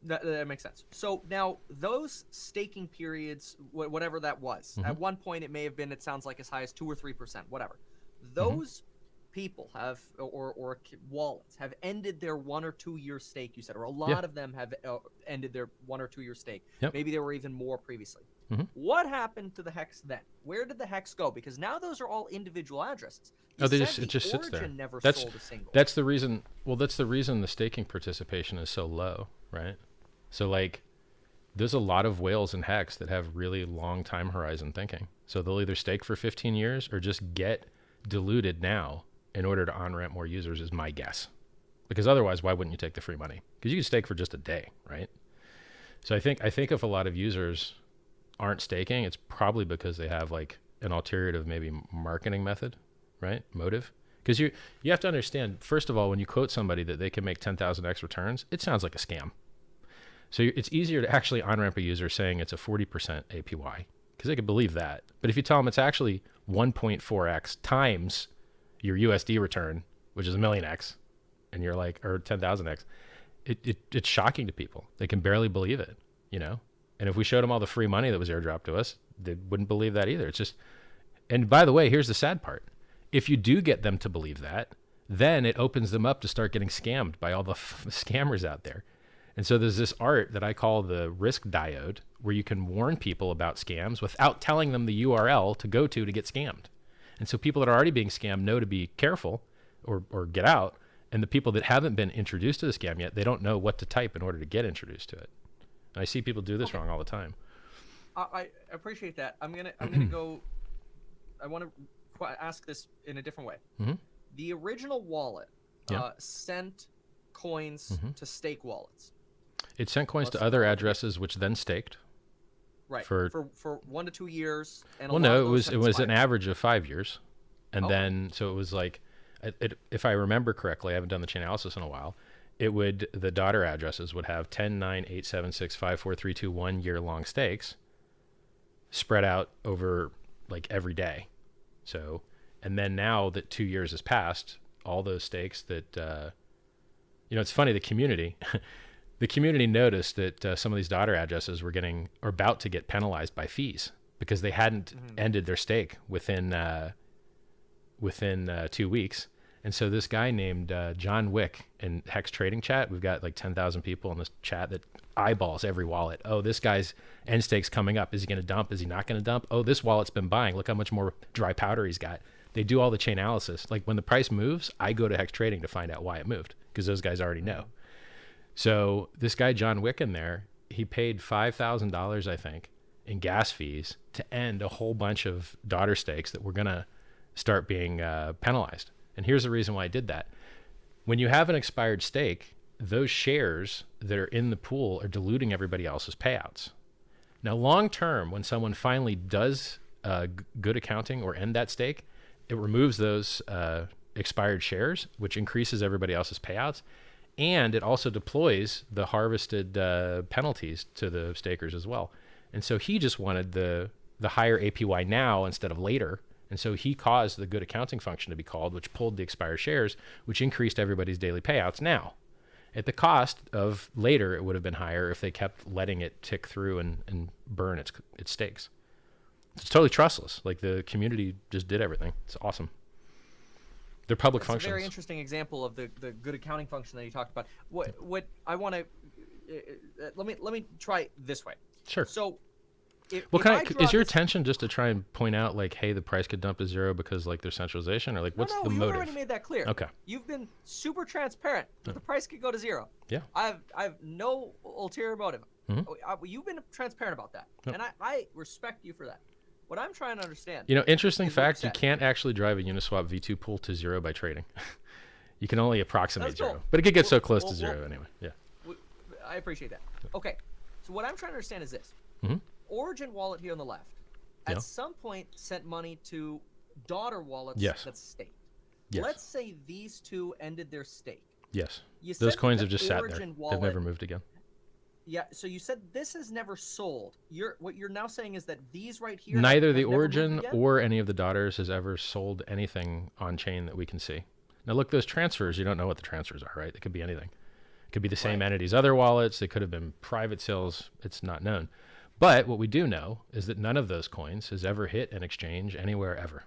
That makes sense. So now those staking periods, whatever that was, at one point it may have been, it sounds like, as high as 2 or 3%, whatever. Those people have, or wallets have ended their 1 or 2 year stake, you said, or a lot of them have ended their 1 or 2 year stake. Yep. Maybe there were even more previously. What happened to the HEX then? Where did the HEX go? Because now those are all individual addresses. It just sits there. Never sold a single. That's the reason. Well, that's the reason the staking participation is so low, right? So like, there's a lot of whales in HEX that have really long time horizon thinking. So they'll either stake for 15 years or just get diluted now in order to on-ramp more users, is my guess. Because otherwise, why wouldn't you take the free money? Because you can stake for just a day, right? So I think if a lot of users aren't staking, it's probably because they have like an alternative, maybe marketing method, right? Motive. Because you have to understand, first of all, when you quote somebody that they can make 10,000x returns, it sounds like a scam. So it's easier to actually on-ramp a user saying it's a 40% APY because they could believe that. But if you tell them it's actually 1.4x times your USD return, which is a million X, and you're like, or 10,000x, it's shocking to people. They can barely believe it, you know? And if we showed them all the free money that was airdropped to us, they wouldn't believe that either. It's just, and by the way, here's the sad part. If you do get them to believe that, then it opens them up to start getting scammed by all the scammers out there. And so there's this art that I call the risk diode, where you can warn people about scams without telling them the URL to go to get scammed. And so people that are already being scammed know to be careful or get out. And the people that haven't been introduced to the scam yet, they don't know what to type in order to get introduced to it. And I see people do this wrong all the time. I appreciate that. I'm gonna go. I want to ask this in a different way. The original wallet sent coins to stake wallets. It sent coins to other addresses, which then staked. Right. For 1 to 2 years. And well, no, it was an average of 5 years, and then so it was like, if I remember correctly, I haven't done the chain analysis in a while. The daughter addresses would have 10, 9, 8, 7, 6, 5, 4, 3, 2, 1 year long stakes spread out over like every day. So, and then now that 2 years has passed, all those stakes that, it's funny, the community noticed that some of these daughter addresses were about to get penalized by fees because they hadn't ended their stake within 2 weeks. And so this guy named John Wick in HEX trading chat, we've got like 10,000 people in this chat that eyeballs every wallet. Oh, this guy's end stake's coming up. Is he going to dump? Is he not going to dump? Oh, this wallet's been buying. Look how much more dry powder he's got. They do all the chain analysis. Like when the price moves, I go to HEX trading to find out why it moved because those guys already know. So this guy, John Wick in there, he paid $5,000, I think, in gas fees to end a whole bunch of daughter stakes that were going to start being penalized. And here's the reason why I did that. When you have an expired stake, those shares that are in the pool are diluting everybody else's payouts. Now, long term, when someone finally does good accounting or end that stake, it removes those expired shares, which increases everybody else's payouts. And it also deploys the harvested penalties to the stakers as well. And so he just wanted the higher APY now instead of later. And so he caused the good accounting function to be called, which pulled the expired shares, which increased everybody's daily payouts now. At the cost of later, it would have been higher if they kept letting it tick through and burn its stakes. It's totally trustless. Like the community just did everything. It's awesome. They're public That's functions. a very interesting example of the good accounting function that you talked about. What I want to let me try this way. Sure. So, if is your attention just to try and point out like, hey, the price could dump to zero because like there's centralization, or like what's the motive? You've already made that clear. Okay. You've been super transparent that the price could go to zero. Yeah. I have no ulterior motive. Mm-hmm. You've been transparent about that, Yep. and I respect you for that. What I'm trying to understand. Interesting is what you fact, you said. can't actually drive a Uniswap V2 pool to zero by trading. You can only approximate That's cool. zero, but it could get so close to Well, zero anyway. Yeah. I appreciate that. Okay, so what I'm trying to understand is this. Mm-hmm. Origin wallet here on the left, Yeah. at some point sent money to daughter wallets Yes. that's staked. Yes. Let's say these two ended their stake. Yes. You Those said coins that have just sat there. Origin They've never moved again. Yeah, so you said this is never sold. What you're now saying is that these right here Neither have the never moved Origin again? or any of the daughters has ever sold anything on chain that we can see. Now look, those transfers, you don't know what the transfers are, right? It could be anything. It could be the same Right. entity's other wallets. It could have been private sales. It's not known. But what we do know is that none of those coins has ever hit an exchange anywhere ever.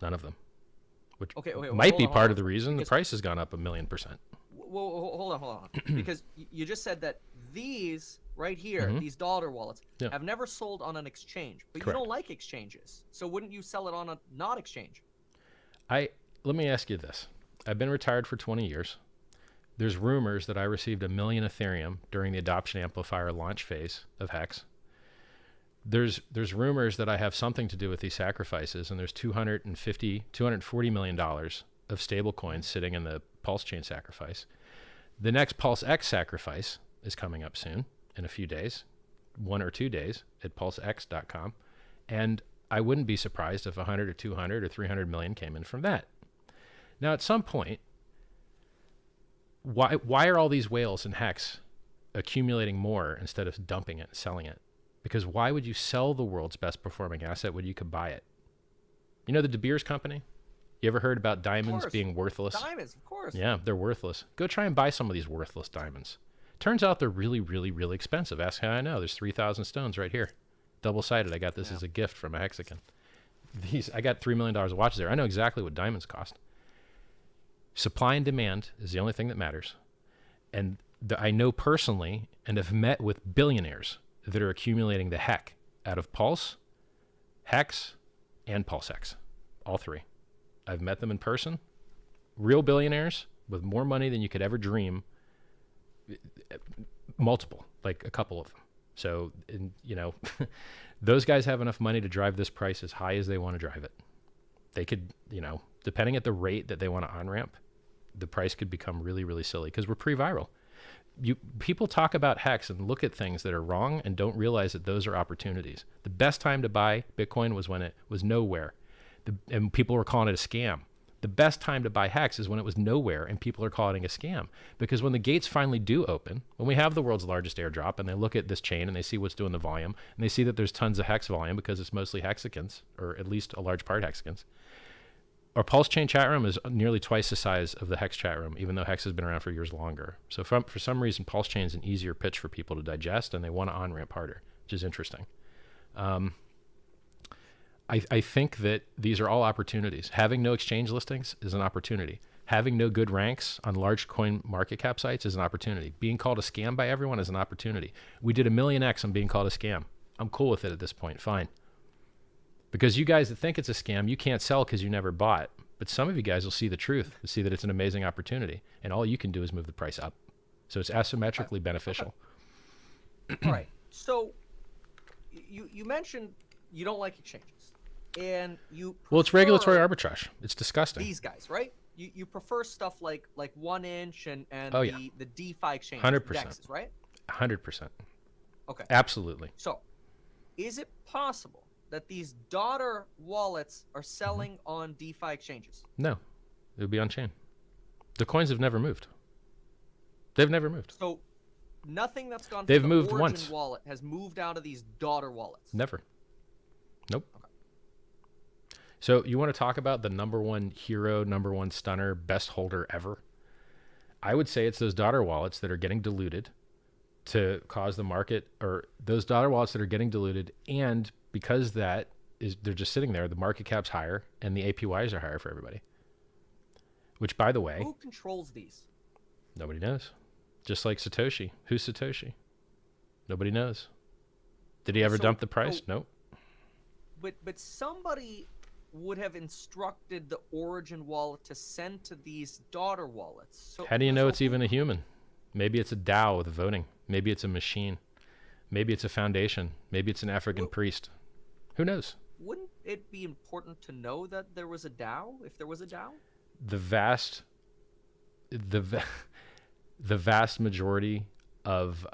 None of them. Which Okay, might hold be on, part hold of the on. reason the Because- price has gone up 1,000,000%. Well, hold on. Because you just said that these right here, Mhm. these daughter wallets, Yeah. have never sold on an exchange. But Correct. you don't like exchanges. So wouldn't you sell it on a not exchange? Let me ask you this. I've been retired for 20 years. There's rumors that I received 1 million Ethereum during the adoption amplifier launch phase of HEX. There's rumors that I have something to do with these sacrifices, and there's $240 million of stable coins sitting in the Pulse chain sacrifice. The next Pulse X sacrifice is coming up soon in a few days, 1 or 2 days at pulsex.com. And I wouldn't be surprised if 100 or 200 or 300 million came in from that. Now, at some point, why are all these whales in HEX accumulating more instead of dumping it and selling it? Because why would you sell the world's best performing asset when you could buy it? You know the De Beers company? You ever heard about diamonds course. being worthless? Diamonds, of course. Yeah, they're worthless. Go try and buy some of these worthless diamonds. Turns out they're really, really, really expensive. Ask how I know. There's 3,000 stones right here. Double-sided. I got this as a gift from a Hexican. I got $3 million of watches there. I know exactly what diamonds cost. Supply and demand is the only thing that matters. And I know personally and have met with billionaires that are accumulating the heck out of Pulse, HEX, and PulseX. All three. I've met them in person. Real billionaires with more money than you could ever dream. Multiple, like a couple of them. So, those guys have enough money to drive this price as high as they want to drive it. They could, depending at the rate that they want to on-ramp, the price could become really, really silly because we're pre-viral. People talk about HEX and look at things that are wrong and don't realize that those are opportunities. The best time to buy Bitcoin was when it was nowhere, and people were calling it a scam. The best time to buy HEX is when it was nowhere and people are calling it a scam. Because when the gates finally do open, when we have the world's largest airdrop and they look at this chain and they see what's doing the volume and they see that there's tons of HEX volume because it's mostly Hexicans, or at least a large part Hexicans. Our Pulse chain chat room is nearly twice the size of the HEX chat room, even though HEX has been around for years longer. So for some reason, Pulse chain is an easier pitch for people to digest and they want to on-ramp harder, which is interesting. I think that these are all opportunities. Having no exchange listings is an opportunity. Having no good ranks on large coin market cap sites is an opportunity. Being called a scam by everyone is an opportunity. We did 1 million X on being called a scam. I'm cool with it at this point. Fine. Because you guys that think it's a scam, you can't sell because you never bought. But some of you guys will see the truth, will see that it's an amazing opportunity. And all you can do is move the price up. So it's asymmetrically beneficial. All right. So you mentioned you don't like exchanges. And you Well, it's regulatory arbitrage. It's disgusting. These guys, right? You prefer stuff like 1inch and Oh, yeah. the DeFi exchanges, 100%. DEXs, right? 100%. Okay. Absolutely. So, is it possible that these daughter wallets are selling on DeFi exchanges? No, it would be on chain. The coins have never moved. They've never moved. So, nothing that's gone They've from the moved Origin once. wallet has moved out of these daughter wallets. Never. Nope. Okay. So you want to talk about the number one hero, number one stunner, best holder ever? I would say it's those daughter wallets that are getting diluted to cause the market, or those daughter wallets that are getting diluted. And because that they're just sitting there. The market cap's higher and the APYs are higher for everybody. Which, by the way, who controls these? Nobody knows. Just like Satoshi. Who's Satoshi? Nobody knows. Did he ever dump the price? Nope. But somebody would have instructed the Origin wallet to send to these daughter wallets. So how do you know it's even a human? Maybe it's a DAO with voting. Maybe it's a machine. Maybe it's a foundation. Maybe it's an African priest. Who knows? Wouldn't it be important to know that there was a DAO, if there was a DAO? The vast majority of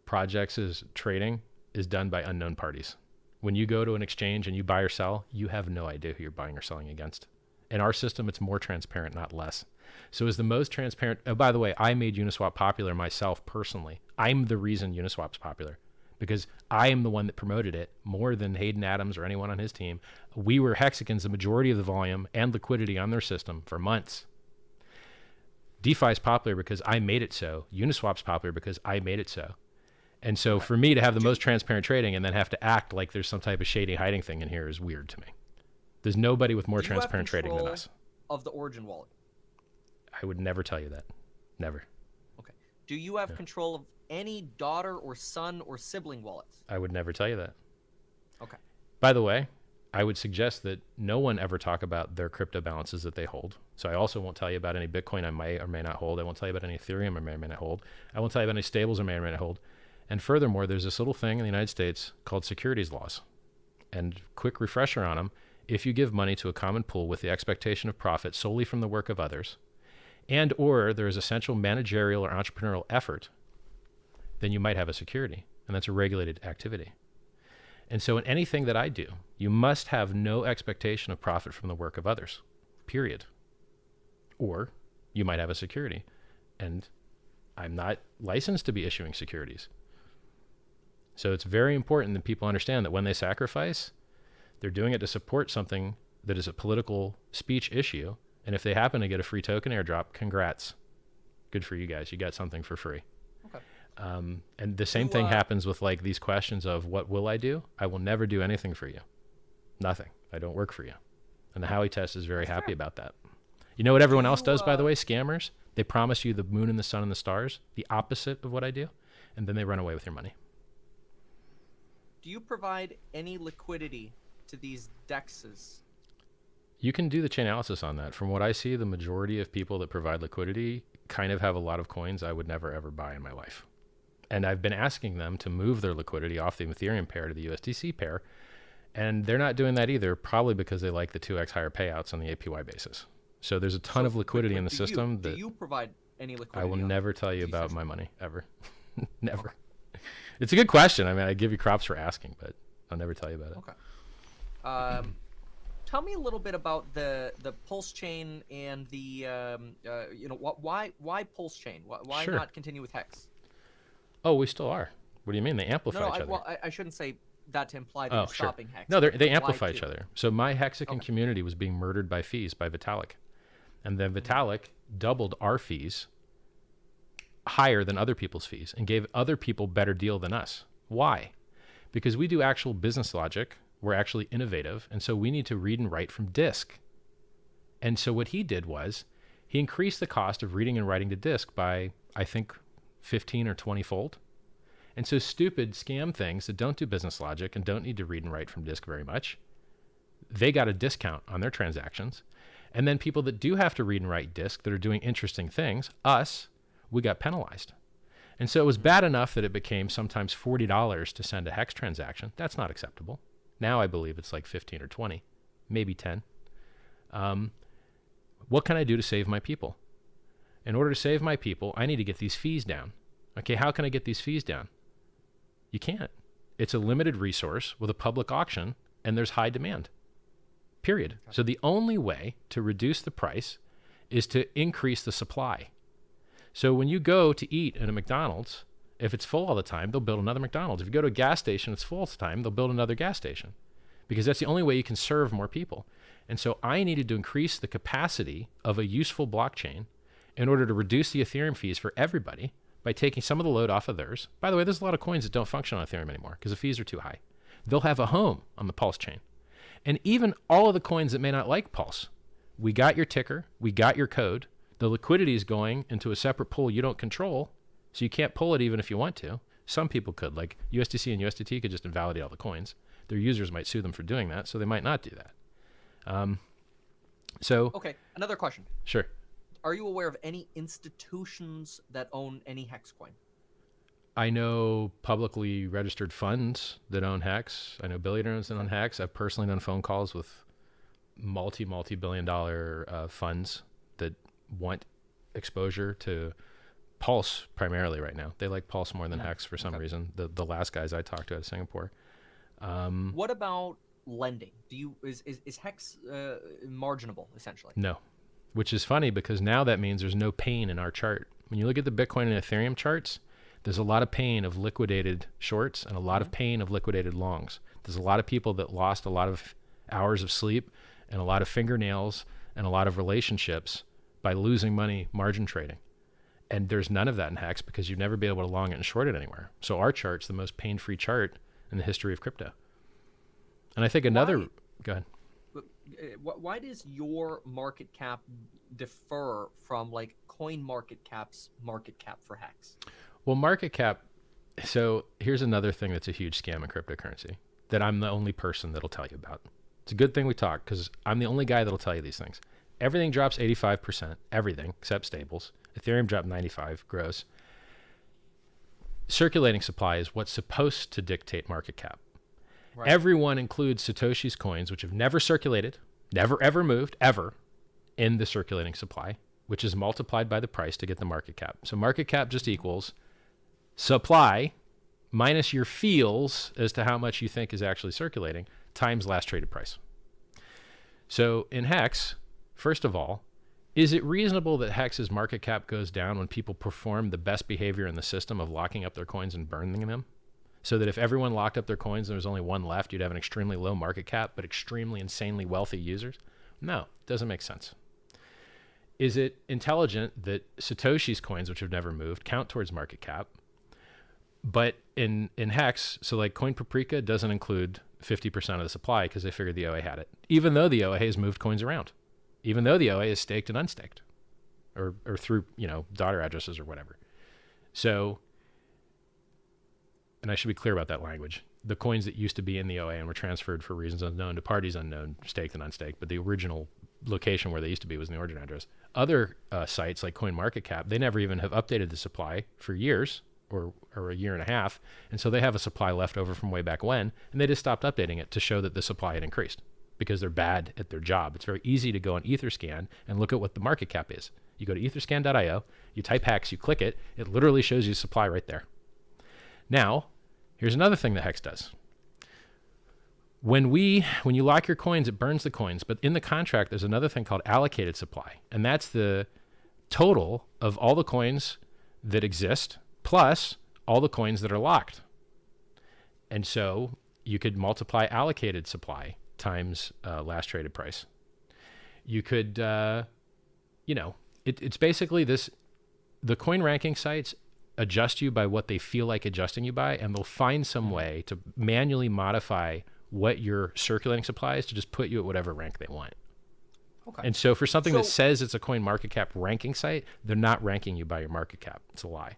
projects is trading is done by unknown parties. When you go to an exchange and you buy or sell, you have no idea who you're buying or selling against. In our system, it's more transparent, not less. So is the most transparent. Oh, by the way, I made Uniswap popular myself personally. I'm the reason Uniswap's popular because I am the one that promoted it more than Hayden Adams or anyone on his team. We were Hexicans, the majority of the volume and liquidity on their system for months. DeFi is popular because I made it so. Uniswap's popular because I made it so. And so for me to have the most transparent trading and then have to act like there's some type of shady hiding thing in here is weird to me. There's nobody with more transparent trading than us. Of the Origin wallet? I would never tell you that. Never. Okay. Do you have control of any daughter or son or sibling wallets? I would never tell you that. Okay. By the way, I would suggest that no one ever talk about their crypto balances that they hold. So I also won't tell you about any Bitcoin I may or may not hold. I won't tell you about any Ethereum I may or may not hold. I won't tell you about any stables I may or may not hold. And furthermore, there's this little thing in the United States called securities laws. And quick refresher on them. If you give money to a common pool with the expectation of profit solely from the work of others, and or there is essential managerial or entrepreneurial effort, then you might have a security. And that's a regulated activity. And so in anything that I do, you must have no expectation of profit from the work of others, period. Or you might have a security. And I'm not licensed to be issuing securities. So it's very important that people understand that when they sacrifice, they're doing it to support something that is a political speech issue. And if they happen to get a free token airdrop, congrats. Good for you guys. You got something for free. Okay. And the same thing happens with like these questions of what will I do? I will never do anything for you. Nothing. I don't work for you. And the Howey test is very happy about that. You know what everyone else does, by the way? Scammers. They promise you the moon and the sun and the stars, the opposite of what I do. And then they run away with your money. Do you provide any liquidity to these dexes? You can do the chain analysis on that. From what I see, the majority of people that provide liquidity kind of have a lot of coins I would never ever buy in my life. And I've been asking them to move their liquidity off the Ethereum pair to the USDC pair. And they're not doing that either, probably because they like the 2x higher payouts on the APY basis. So there's a ton of liquidity in the system. Do you provide any liquidity? I will never tell you about my money, ever. Never. It's a good question. I mean, I give you props for asking, but I'll never tell you about it. Okay. Tell me a little bit about the Pulse chain and the why Pulse chain? Why Sure. not continue with Hex? Oh, we still are. What do you mean? They amplify each other. I shouldn't say that to imply that you're Sure. stopping Hex. No, they Why amplify each two? other. So my Hexican community was being murdered by fees by Vitalik. And then Vitalik doubled our fees higher than other people's fees and gave other people better deal than us. Why? Because we do actual business logic. We're actually innovative. And so we need to read and write from disk. And so what he did was he increased the cost of reading and writing to disk by, I think, 15 or 20 fold. And so stupid scam things that don't do business logic and don't need to read and write from disk very much, they got a discount on their transactions. And then people that do have to read and write disk that are doing interesting things, us, we got penalized. And so it was bad enough that it became sometimes $40 to send a Hex transaction. That's not acceptable. Now I believe it's like 15 or 20, maybe 10. What can I do to save my people? In order to save my people, I need to get these fees down. Okay, how can I get these fees down? You can't. It's a limited resource with a public auction, and there's high demand. Period. Okay. So the only way to reduce the price is to increase the supply. So when you go to eat at a McDonald's, if it's full all the time, they'll build another McDonald's. If you go to a gas station, it's full all the time, they'll build another gas station. Because that's the only way you can serve more people. And so I needed to increase the capacity of a useful blockchain in order to reduce the Ethereum fees for everybody by taking some of the load off of theirs. By the way, there's a lot of coins that don't function on Ethereum anymore because the fees are too high. They'll have a home on the Pulse chain. And even all of the coins that may not like Pulse, we got your ticker, we got your code. The liquidity is going into a separate pool you don't control, so you can't pull it even if you want to. Some people could, like USDC and USDT could just invalidate all the coins. Their users might sue them for doing that, so they might not do that. Okay, another question. Sure. Are you aware of any institutions that own any HEX coin? I know publicly registered funds that own HEX. I know billionaires that own HEX. I've personally done phone calls with multi-billion dollar funds that want exposure to Pulse primarily right now. They like Pulse more than HEX for some reason. The last guys I talked to out of Singapore. What about lending? Is HEX marginable essentially? No, which is funny because now that means there's no pain in our chart. When you look at the Bitcoin and Ethereum charts, there's a lot of pain of liquidated shorts and a lot of pain of liquidated longs. There's a lot of people that lost a lot of hours of sleep and a lot of fingernails and a lot of relationships by losing money margin trading. And there's none of that in HEX because you'd never be able to long it and short it anywhere. So our chart's the most pain-free chart in the history of crypto. And I think another... Go ahead. Why does your market cap differ from like Coin Market Cap's market cap for HEX? Well, market cap... So here's another thing that's a huge scam in cryptocurrency that I'm the only person that'll tell you about. It's a good thing we talk because I'm the only guy that'll tell you these things. Everything drops 85%. Everything except stables. Ethereum dropped 95 gross. Circulating supply is what's supposed to dictate market cap. Right. Everyone includes Satoshi's coins, which have never circulated, never ever moved, ever, in the circulating supply, which is multiplied by the price to get the market cap. So market cap just equals supply minus your feels as to how much you think is actually circulating times last traded price. So in HEX, first of all, is it reasonable that HEX's market cap goes down when people perform the best behavior in the system of locking up their coins and burning them? So that if everyone locked up their coins and there was only one left, you'd have an extremely low market cap, but extremely insanely wealthy users? No, it doesn't make sense. Is it intelligent that Satoshi's coins, which have never moved, count towards market cap? But in HEX, so like Coin Paprika doesn't include 50% of the supply because they figured the OA had it, even though the OA has moved coins around. Even though the OA is staked and unstaked or through, daughter addresses or whatever. So, and I should be clear about that language. The coins that used to be in the OA and were transferred for reasons unknown to parties unknown, staked and unstaked, but the original location where they used to be was in the origin address. Other sites like CoinMarketCap, they never even have updated the supply for years or a year and a half. And so they have a supply left over from way back when, and they just stopped updating it to show that the supply had increased. Because they're bad at their job. It's very easy to go on Etherscan and look at what the market cap is. You go to etherscan.io, you type HEX, you click it, it literally shows you supply right there. Now, here's another thing that HEX does. When you lock your coins, it burns the coins, but in the contract, there's another thing called allocated supply, and that's the total of all the coins that exist plus all the coins that are locked. And so you could multiply allocated supply times last traded price. You could, it's basically this, the coin ranking sites adjust you by what they feel like adjusting you by, and they'll find some way to manually modify what your circulating supply is to just put you at whatever rank they want. Okay. And so for something that says it's a coin market cap ranking site, they're not ranking you by your market cap. It's a lie.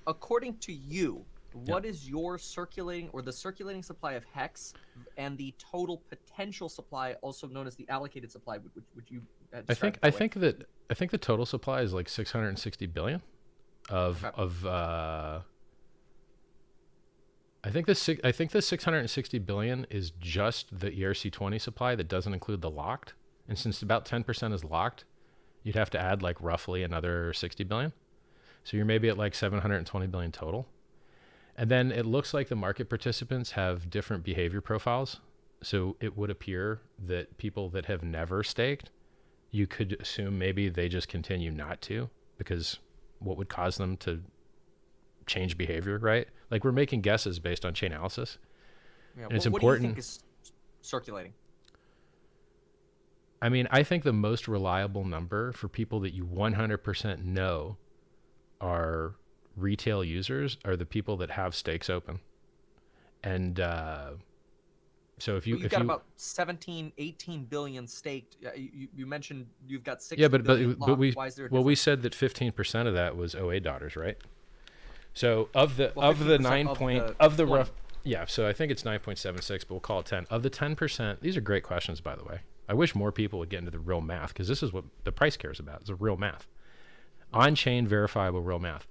According to you, what is your circulating or the circulating supply of HEX and the total potential supply, also known as the allocated supply, which you I think the total supply is like 660 billion I think the 660 billion is just the ERC20 supply that doesn't include the locked. And since about 10% is locked, you'd have to add like roughly another 60 billion. So you're maybe at like 720 billion total. And then it looks like the market participants have different behavior profiles. So it would appear that people that have never staked, you could assume maybe they just continue not to, because what would cause them to change behavior, right? Like we're making guesses based on chain analysis. Yeah, and it's important. What do you think is circulating? I mean, I think the most reliable number for people that you 100% know are retail users are the people that have stakes open. And So if You've if got you about 17, 18 billion staked. You mentioned you've got 60 yeah, but billion but locked. we Why is there a well we difference? said that 15% of that was OA daughters, right? So of the Well, of the 15% 9 of point the of the 20. rough yeah, so I think it's 9.76, but we'll call it 10. Of the 10%, these are great questions, by the way. I wish more people would get into the real math, because this is what the price cares about. It's a real math. On-chain verifiable real math.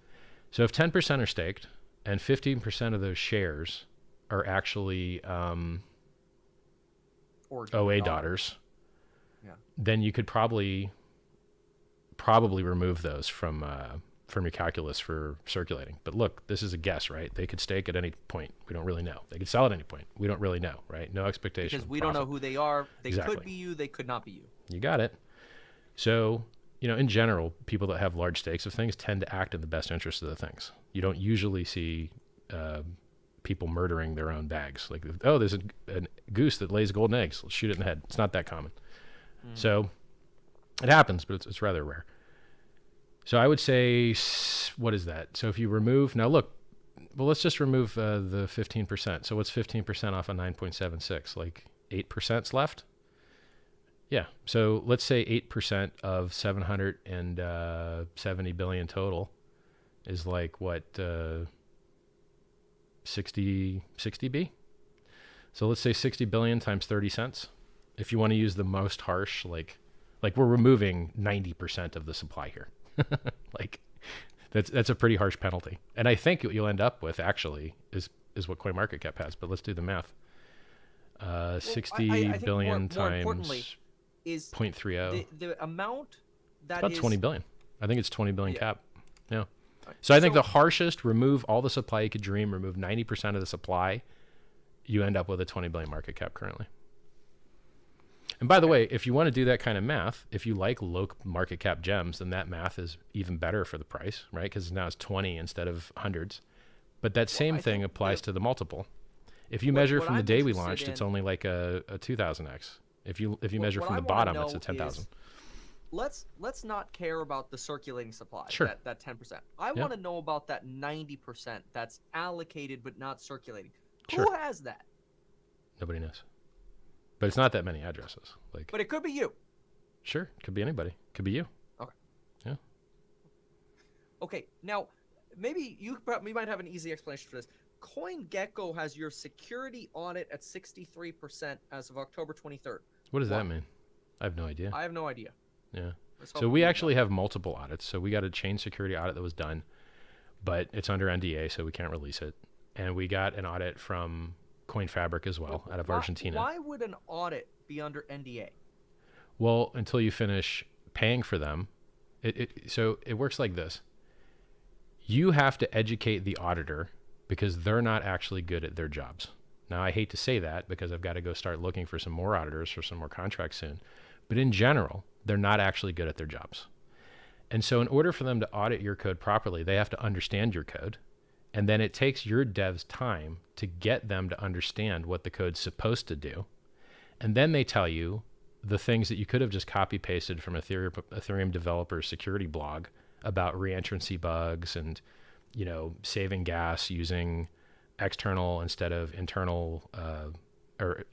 So if 10% are staked and 15% of those shares are actually Or OA daughters, Yeah. then you could probably remove those from your calculus for circulating. But look, this is a guess, right? They could stake at any point. We don't really know. They could sell at any point. We don't really know, right? No expectation. Because we don't know who they are. They Exactly. could be you. They could not be you. You got it. So, in general, people that have large stakes of things tend to act in the best interest of the things. You don't usually see people murdering their own bags. Like, oh, there's a goose that lays golden eggs. Let's shoot it in the head. It's not that common. So it happens, but it's rather rare. So I would say, what is that? So if you remove, now look, well, let's just remove the 15%. So what's 15% off of 9.76? Like 8%'s left? Yeah. So let's say 8% of 770 billion total is like what, 60 B? So let's say 60 billion times 30 cents. If you want to use the most harsh, like we're removing 90% of the supply here. Like that's a pretty harsh penalty. And I think what you'll end up with actually is what CoinMarketCap has, but let's do the math. 60 I think billion more importantly times is 0.30. the amount that About is 20 billion. I think it's 20 billion Yeah. cap. Yeah. So I think the harshest, remove all the supply you could dream, remove 90% of the supply, you end up with a 20 billion market cap currently. And by the way, if you want to do that kind of math, if you like low market cap gems, then that math is even better for the price, right? Because now it's 20 instead of hundreds. But that same I thing think applies to the multiple. If you what- measure what from the I'm day we interested launched, it's in- only like a 2000x. If you measure what from I the wanna bottom, it's know a 10,000. is- let's not care about the circulating supply. Sure. That 10%. I want to know about that 90% that's allocated but not circulating. Sure. Who has that? Nobody knows. But it's not that many addresses. Like, But it could be you. sure, could be anybody. Could be you. Okay, now maybe you might have an easy explanation for this. CoinGecko has your security audit at 63% as of October 23rd. What does Why? that mean? I have no idea. I have no idea. Yeah. Let's So hope we you actually have multiple audits. So we got a chain security audit that was done, but it's under NDA, so we can't release it. And we got an audit from CoinFabric as well, out of Argentina. Why would an audit be under NDA? Well, until you finish paying for them, so it works like this. You have to educate the auditor because they're not actually good at their jobs. Now, I hate to say that because I've got to go start looking for some more auditors for some more contracts soon. But in general, they're not actually good at their jobs. And so in order for them to audit your code properly, they have to understand your code. And then it takes your devs time to get them to understand what the code's supposed to do. And then they tell you the things that you could have just copy pasted from Ethereum developer security blog about reentrancy bugs and, saving gas using external instead of internal, or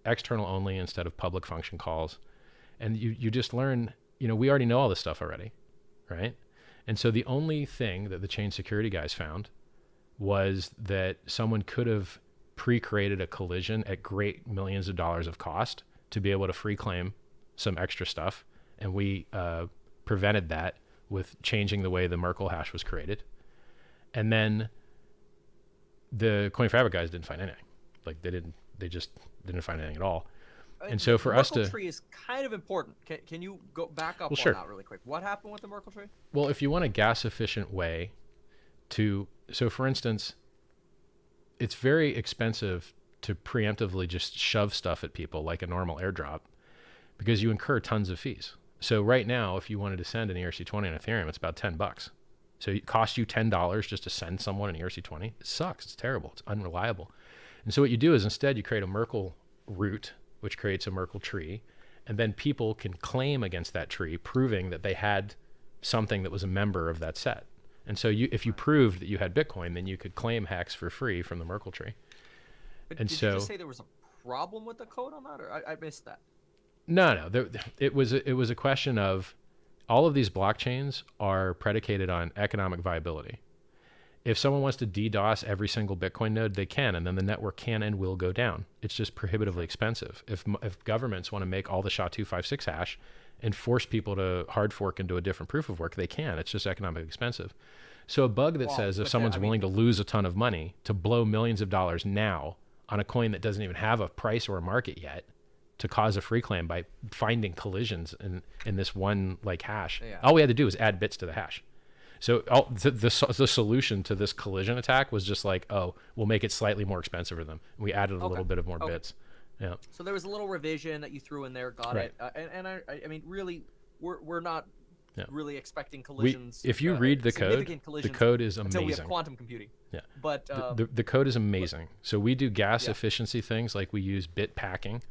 external only instead of public function calls. And you just learn, we already know all this stuff already, right? And so the only thing that the chain security guys found was that someone could have pre-created a collision at great millions of dollars of cost to be able to free claim some extra stuff. And we prevented that with changing the way the Merkle hash was created. And then the CoinFabric guys didn't find anything. Like they just didn't find anything at all. And so for us to... Merkle tree is kind of important. Can you go back up on sure. that really quick? What happened with the Merkle tree? Well, if you want a gas efficient way to... So for instance, it's very expensive to preemptively just shove stuff at people like a normal airdrop because you incur tons of fees. So right now, if you wanted to send an ERC20 on Ethereum, it's about $10. So it costs you $10 just to send someone an ERC20. It sucks. It's terrible. It's unreliable. And so what you do is instead you create a Merkle root, which creates a Merkle tree, and then people can claim against that tree, proving that they had something that was a member of that set. And so if you proved that you had Bitcoin, then you could claim HEX for free from the Merkle tree. But And did so you just say there was a problem with the code on that, or I missed that? No. It was a question of all of these blockchains are predicated on economic viability. If someone wants to DDoS every single Bitcoin node, they can, and then the network can and will go down. It's just prohibitively expensive. If governments want to make all the SHA-256 hash and force people to hard fork into a different proof of work, they can. It's just economically expensive. So a bug that says if someone's willing to lose a ton of money to blow millions of dollars now on a coin that doesn't even have a price or a market yet to cause a free claim by finding collisions in this one like hash, all we had to do was add bits to the hash. So the solution to this collision attack was just like, oh, we'll make it slightly more expensive for them. We added a little bit of more bits. Yeah. So there was a little revision that you threw in there. Got it. And I mean, really, we're not really expecting collisions. If you read the code is amazing. Until we have quantum computing. Yeah. But the code is amazing. So we do gas efficiency things, like we use bit packing,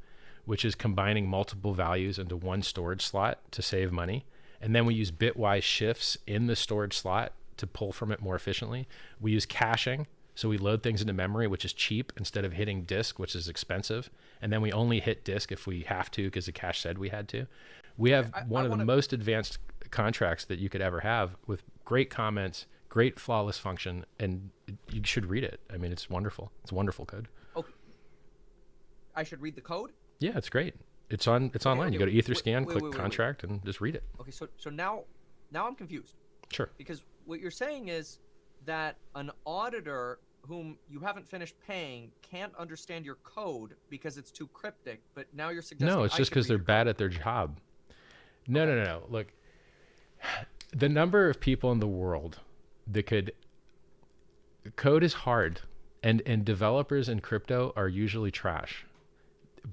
which is combining multiple values into one storage slot to save money. And then we use bitwise shifts in the storage slot to pull from it more efficiently. We use caching. So we load things into memory, which is cheap, instead of hitting disk, which is expensive. And then we only hit disk if we have to, because the cache said we had to. We have one of the most advanced contracts that you could ever have, with great comments, great flawless function, and you should read it. I mean, it's wonderful. It's wonderful code. Okay. I should read the code? Yeah, it's great. It's online. Okay. You go to Etherscan, click contract, and just read it. Okay, so now I'm confused. Sure. Because what you're saying is that an auditor whom you haven't finished paying can't understand your code because it's too cryptic, but now you're suggesting no, it's just because they're bad at their job. No. Look, the number of people in the world that could... Code is hard, and developers in crypto are usually trash.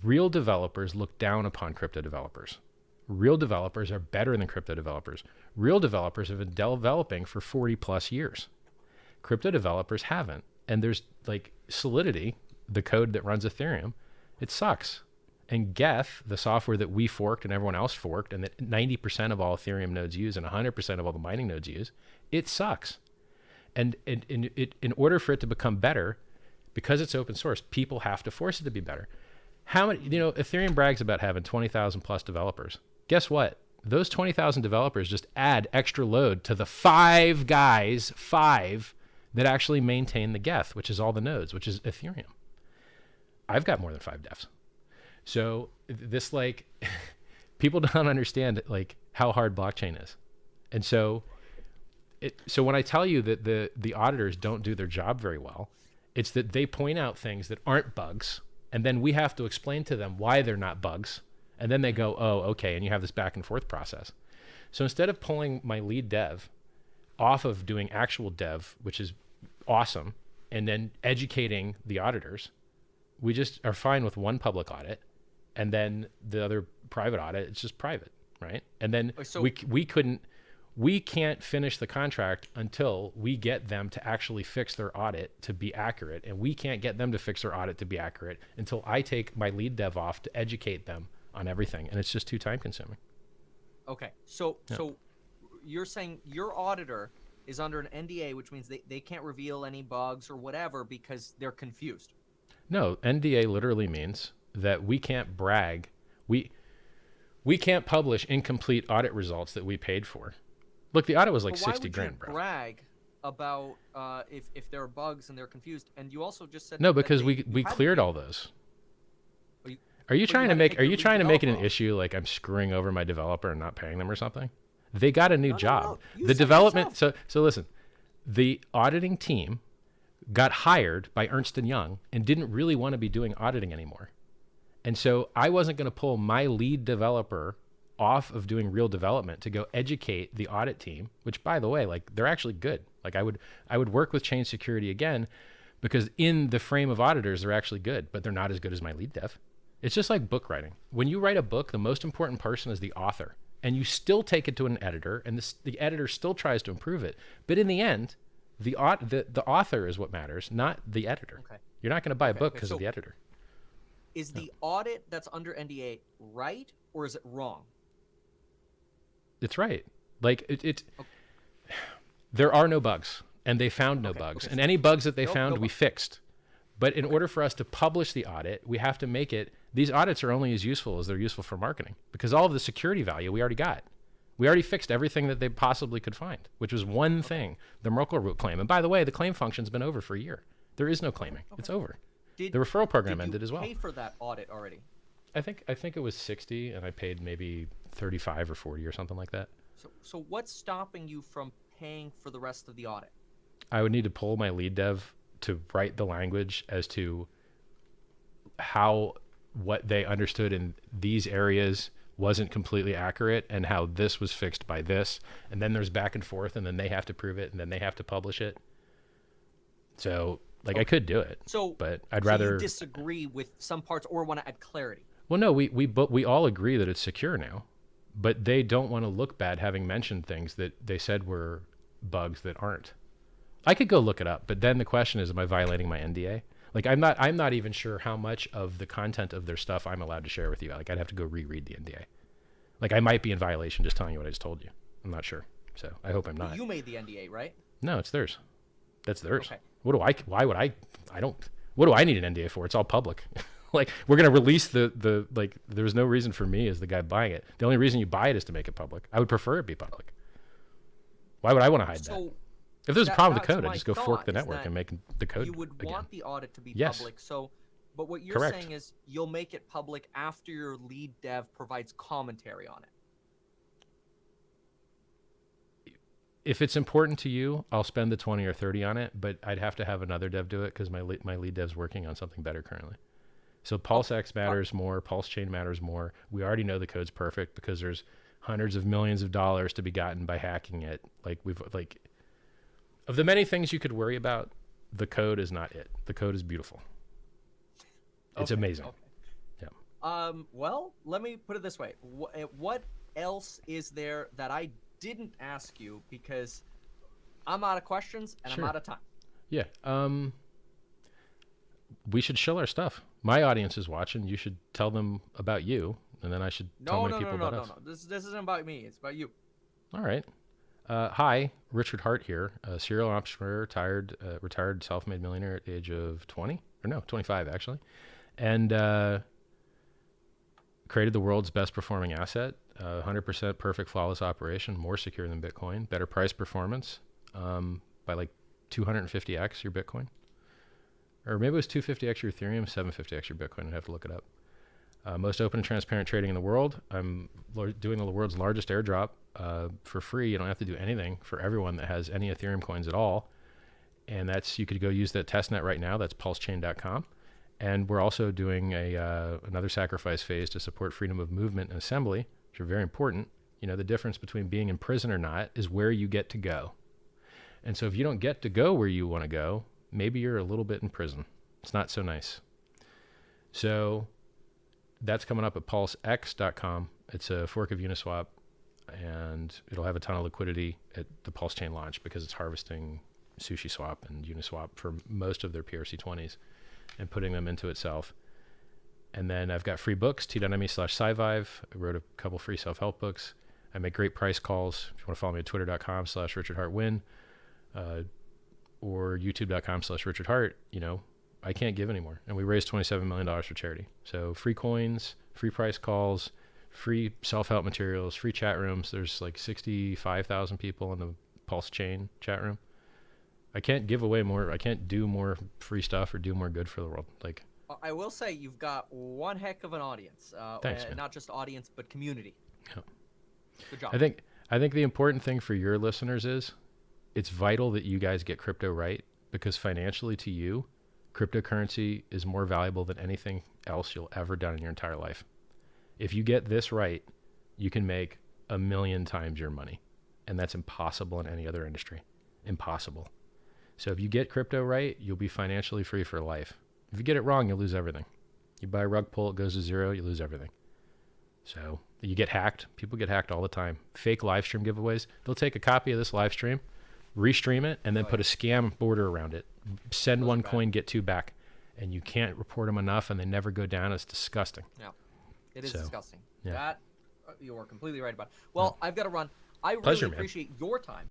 Real developers look down upon crypto developers. Real developers are better than crypto developers. Real developers have been developing for 40 plus years. Crypto developers haven't. And there's like Solidity, the code that runs Ethereum, it sucks. And Geth, the software that we forked and everyone else forked, and that 90% of all Ethereum nodes use and 100% of all the mining nodes use, it sucks. And in order for it to become better, because it's open source, people have to force it to be better. How many, Ethereum brags about having 20,000 plus developers. Guess what? Those 20,000 developers just add extra load to the five that actually maintain the Geth, which is all the nodes, which is Ethereum. I've got more than 5 devs. So this, like, people don't understand like how hard blockchain is. And so when I tell you that the auditors don't do their job very well, it's that they point out things that aren't bugs, and then we have to explain to them why they're not bugs. And then they go, oh, okay. And you have this back and forth process. So instead of pulling my lead dev off of doing actual dev, which is awesome, and then educating the auditors, we just are fine with one public audit. And then the other private audit, it's just private, right? And then we can't finish the contract until we get them to actually fix their audit to be accurate. And we can't get them to fix their audit to be accurate until I take my lead dev off to educate them on everything. And it's just too time consuming. Okay. So you're saying your auditor is under an NDA, which means they can't reveal any bugs or whatever because they're confused. No, NDA literally means that we can't brag. We can't publish incomplete audit results that we paid for. Look, the audit was like 60 grand, bro. Brag about if there are bugs and they're confused, and you also just said no, because we cleared all those. Are you trying to make it an issue like I'm screwing over my developer and not paying them or something? They got a new job. No. The development. So listen, the auditing team got hired by Ernst & Young and didn't really want to be doing auditing anymore. And so I wasn't going to pull my lead developer off of doing real development to go educate the audit team, which, by the way, like, they're actually good. Like, I would work with Chain Security again, because in the frame of auditors, they're actually good, but they're not as good as my lead dev. It's just like book writing. When you write a book, the most important person is the author, and you still take it to an editor, and the editor still tries to improve it. But in the end, the author is what matters, not the editor. Okay. You're not going to buy a book because of the editor. Is the audit that's under NDA right, or is it wrong? It's right. Like there are no bugs, and they found no bugs, and any bugs that they found, we fixed. But in order for us to publish the audit, we have to make it, these audits are only as useful as they're useful for marketing, because all of the security value we already got. We already fixed everything that they possibly could find, which was one thing, the Merkle root claim. And by the way, the claim function's been over for a year. There is no claiming. Okay. It's over. The referral program ended as well. Did you pay for that audit already? I think it was 60, and I paid maybe 35 or 40 or something like that. So what's stopping you from paying for the rest of the audit? I would need to pull my lead dev to write the language as to how what they understood in these areas wasn't completely accurate, and how this was fixed by this. And then there's back and forth, and then they have to prove it, and then they have to publish it. So, like, I could do it, but I'd rather... you disagree with some parts or want to add clarity? Well, no, we all agree that it's secure now, but they don't want to look bad having mentioned things that they said were bugs that aren't. I could go look it up, but then the question is, am I violating my NDA? Like, I'm not even sure how much of the content of their stuff I'm allowed to share with you. Like, I'd have to go reread the NDA. Like, I might be in violation just telling you what I just told you. I'm not sure. So I hope I'm not. You made the NDA, right? No, it's theirs. That's theirs. Okay. What do I need an NDA for? It's all public. Like, we're going to release like, there's no reason for me as the guy buying it. The only reason you buy it is to make it public. I would prefer it be public. Why would I want to hide that? If there's a problem with the code, I'd just go fork the network and make the code you would again. Want the audit to be Yes. public. But what you're Correct. saying is you'll make it public after your lead dev provides commentary on it. If it's important to you, I'll spend the 20 or 30 on it, but I'd have to have another dev do it because my lead dev's working on something better currently. So Pulse X matters more. Pulse Chain matters more. We already know the code's perfect because there's hundreds of millions of dollars to be gotten by hacking it. Of the many things you could worry about, the code is not it. The code is beautiful. It's amazing. Okay. Yeah. Well, let me put it this way. What else is there that I didn't ask you because I'm out of questions and Sure. I'm out of time? Yeah. We should show our stuff. My audience is watching. You should tell them about you, and then I should tell my people about us. No. This isn't about me. It's about you. All right. Hi, Richard Hart here, a serial entrepreneur, retired self-made millionaire at the age of 25 actually, and created the world's best performing asset, 100% perfect flawless operation, more secure than Bitcoin, better price performance by like 250x your Bitcoin, or maybe it was 250x your Ethereum, 750x your Bitcoin. I'd have to look it up. Most open and transparent trading in the world. I'm doing the world's largest airdrop for free. You don't have to do anything for everyone that has any Ethereum coins at all. And you could go use that testnet right now. That's pulsechain.com. And we're also doing another sacrifice phase to support freedom of movement and assembly, which are very important. You know, the difference between being in prison or not is where you get to go. And so if you don't get to go where you want to go, maybe you're a little bit in prison. It's not so nice. So that's coming up at pulsex.com. It's a fork of Uniswap, and it'll have a ton of liquidity at the Pulse Chain launch because it's harvesting SushiSwap and Uniswap for most of their PRC20s and putting them into itself. And then I've got free books, t.me/scivive. I wrote a couple free self-help books. I make great price calls. If you want to follow me at twitter.com/RichardHartWin or youtube.com/RichardHart, you know, I can't give anymore. And we raised $27 million for charity. So free coins, free price calls, free self-help materials, free chat rooms. There's like 65,000 people in the Pulse Chain chat room. I can't give away more. I can't do more free stuff or do more good for the world. Like, I will say you've got one heck of an audience. Thanks, man. Not just audience, but community. Yeah. Good job. I think the important thing for your listeners is it's vital that you guys get crypto right, because financially to you, cryptocurrency is more valuable than anything else you'll ever done in your entire life. If you get this right, you can make 1 million times your money. And that's impossible in any other industry. Impossible. So if you get crypto right, you'll be financially free for life. If you get it wrong, you'll lose everything. You buy a rug pull, it goes to zero, you lose everything. So you get hacked. People get hacked all the time. Fake live stream giveaways. They'll take a copy of this live stream, restream it, and then put a scam border around it. Send one coin, get two back. And you can't report them enough, and they never go down. It's disgusting. Yeah, it is disgusting. Yeah. That you are completely right about. Well, I've got to run. I really Pleasure, man. appreciate your time.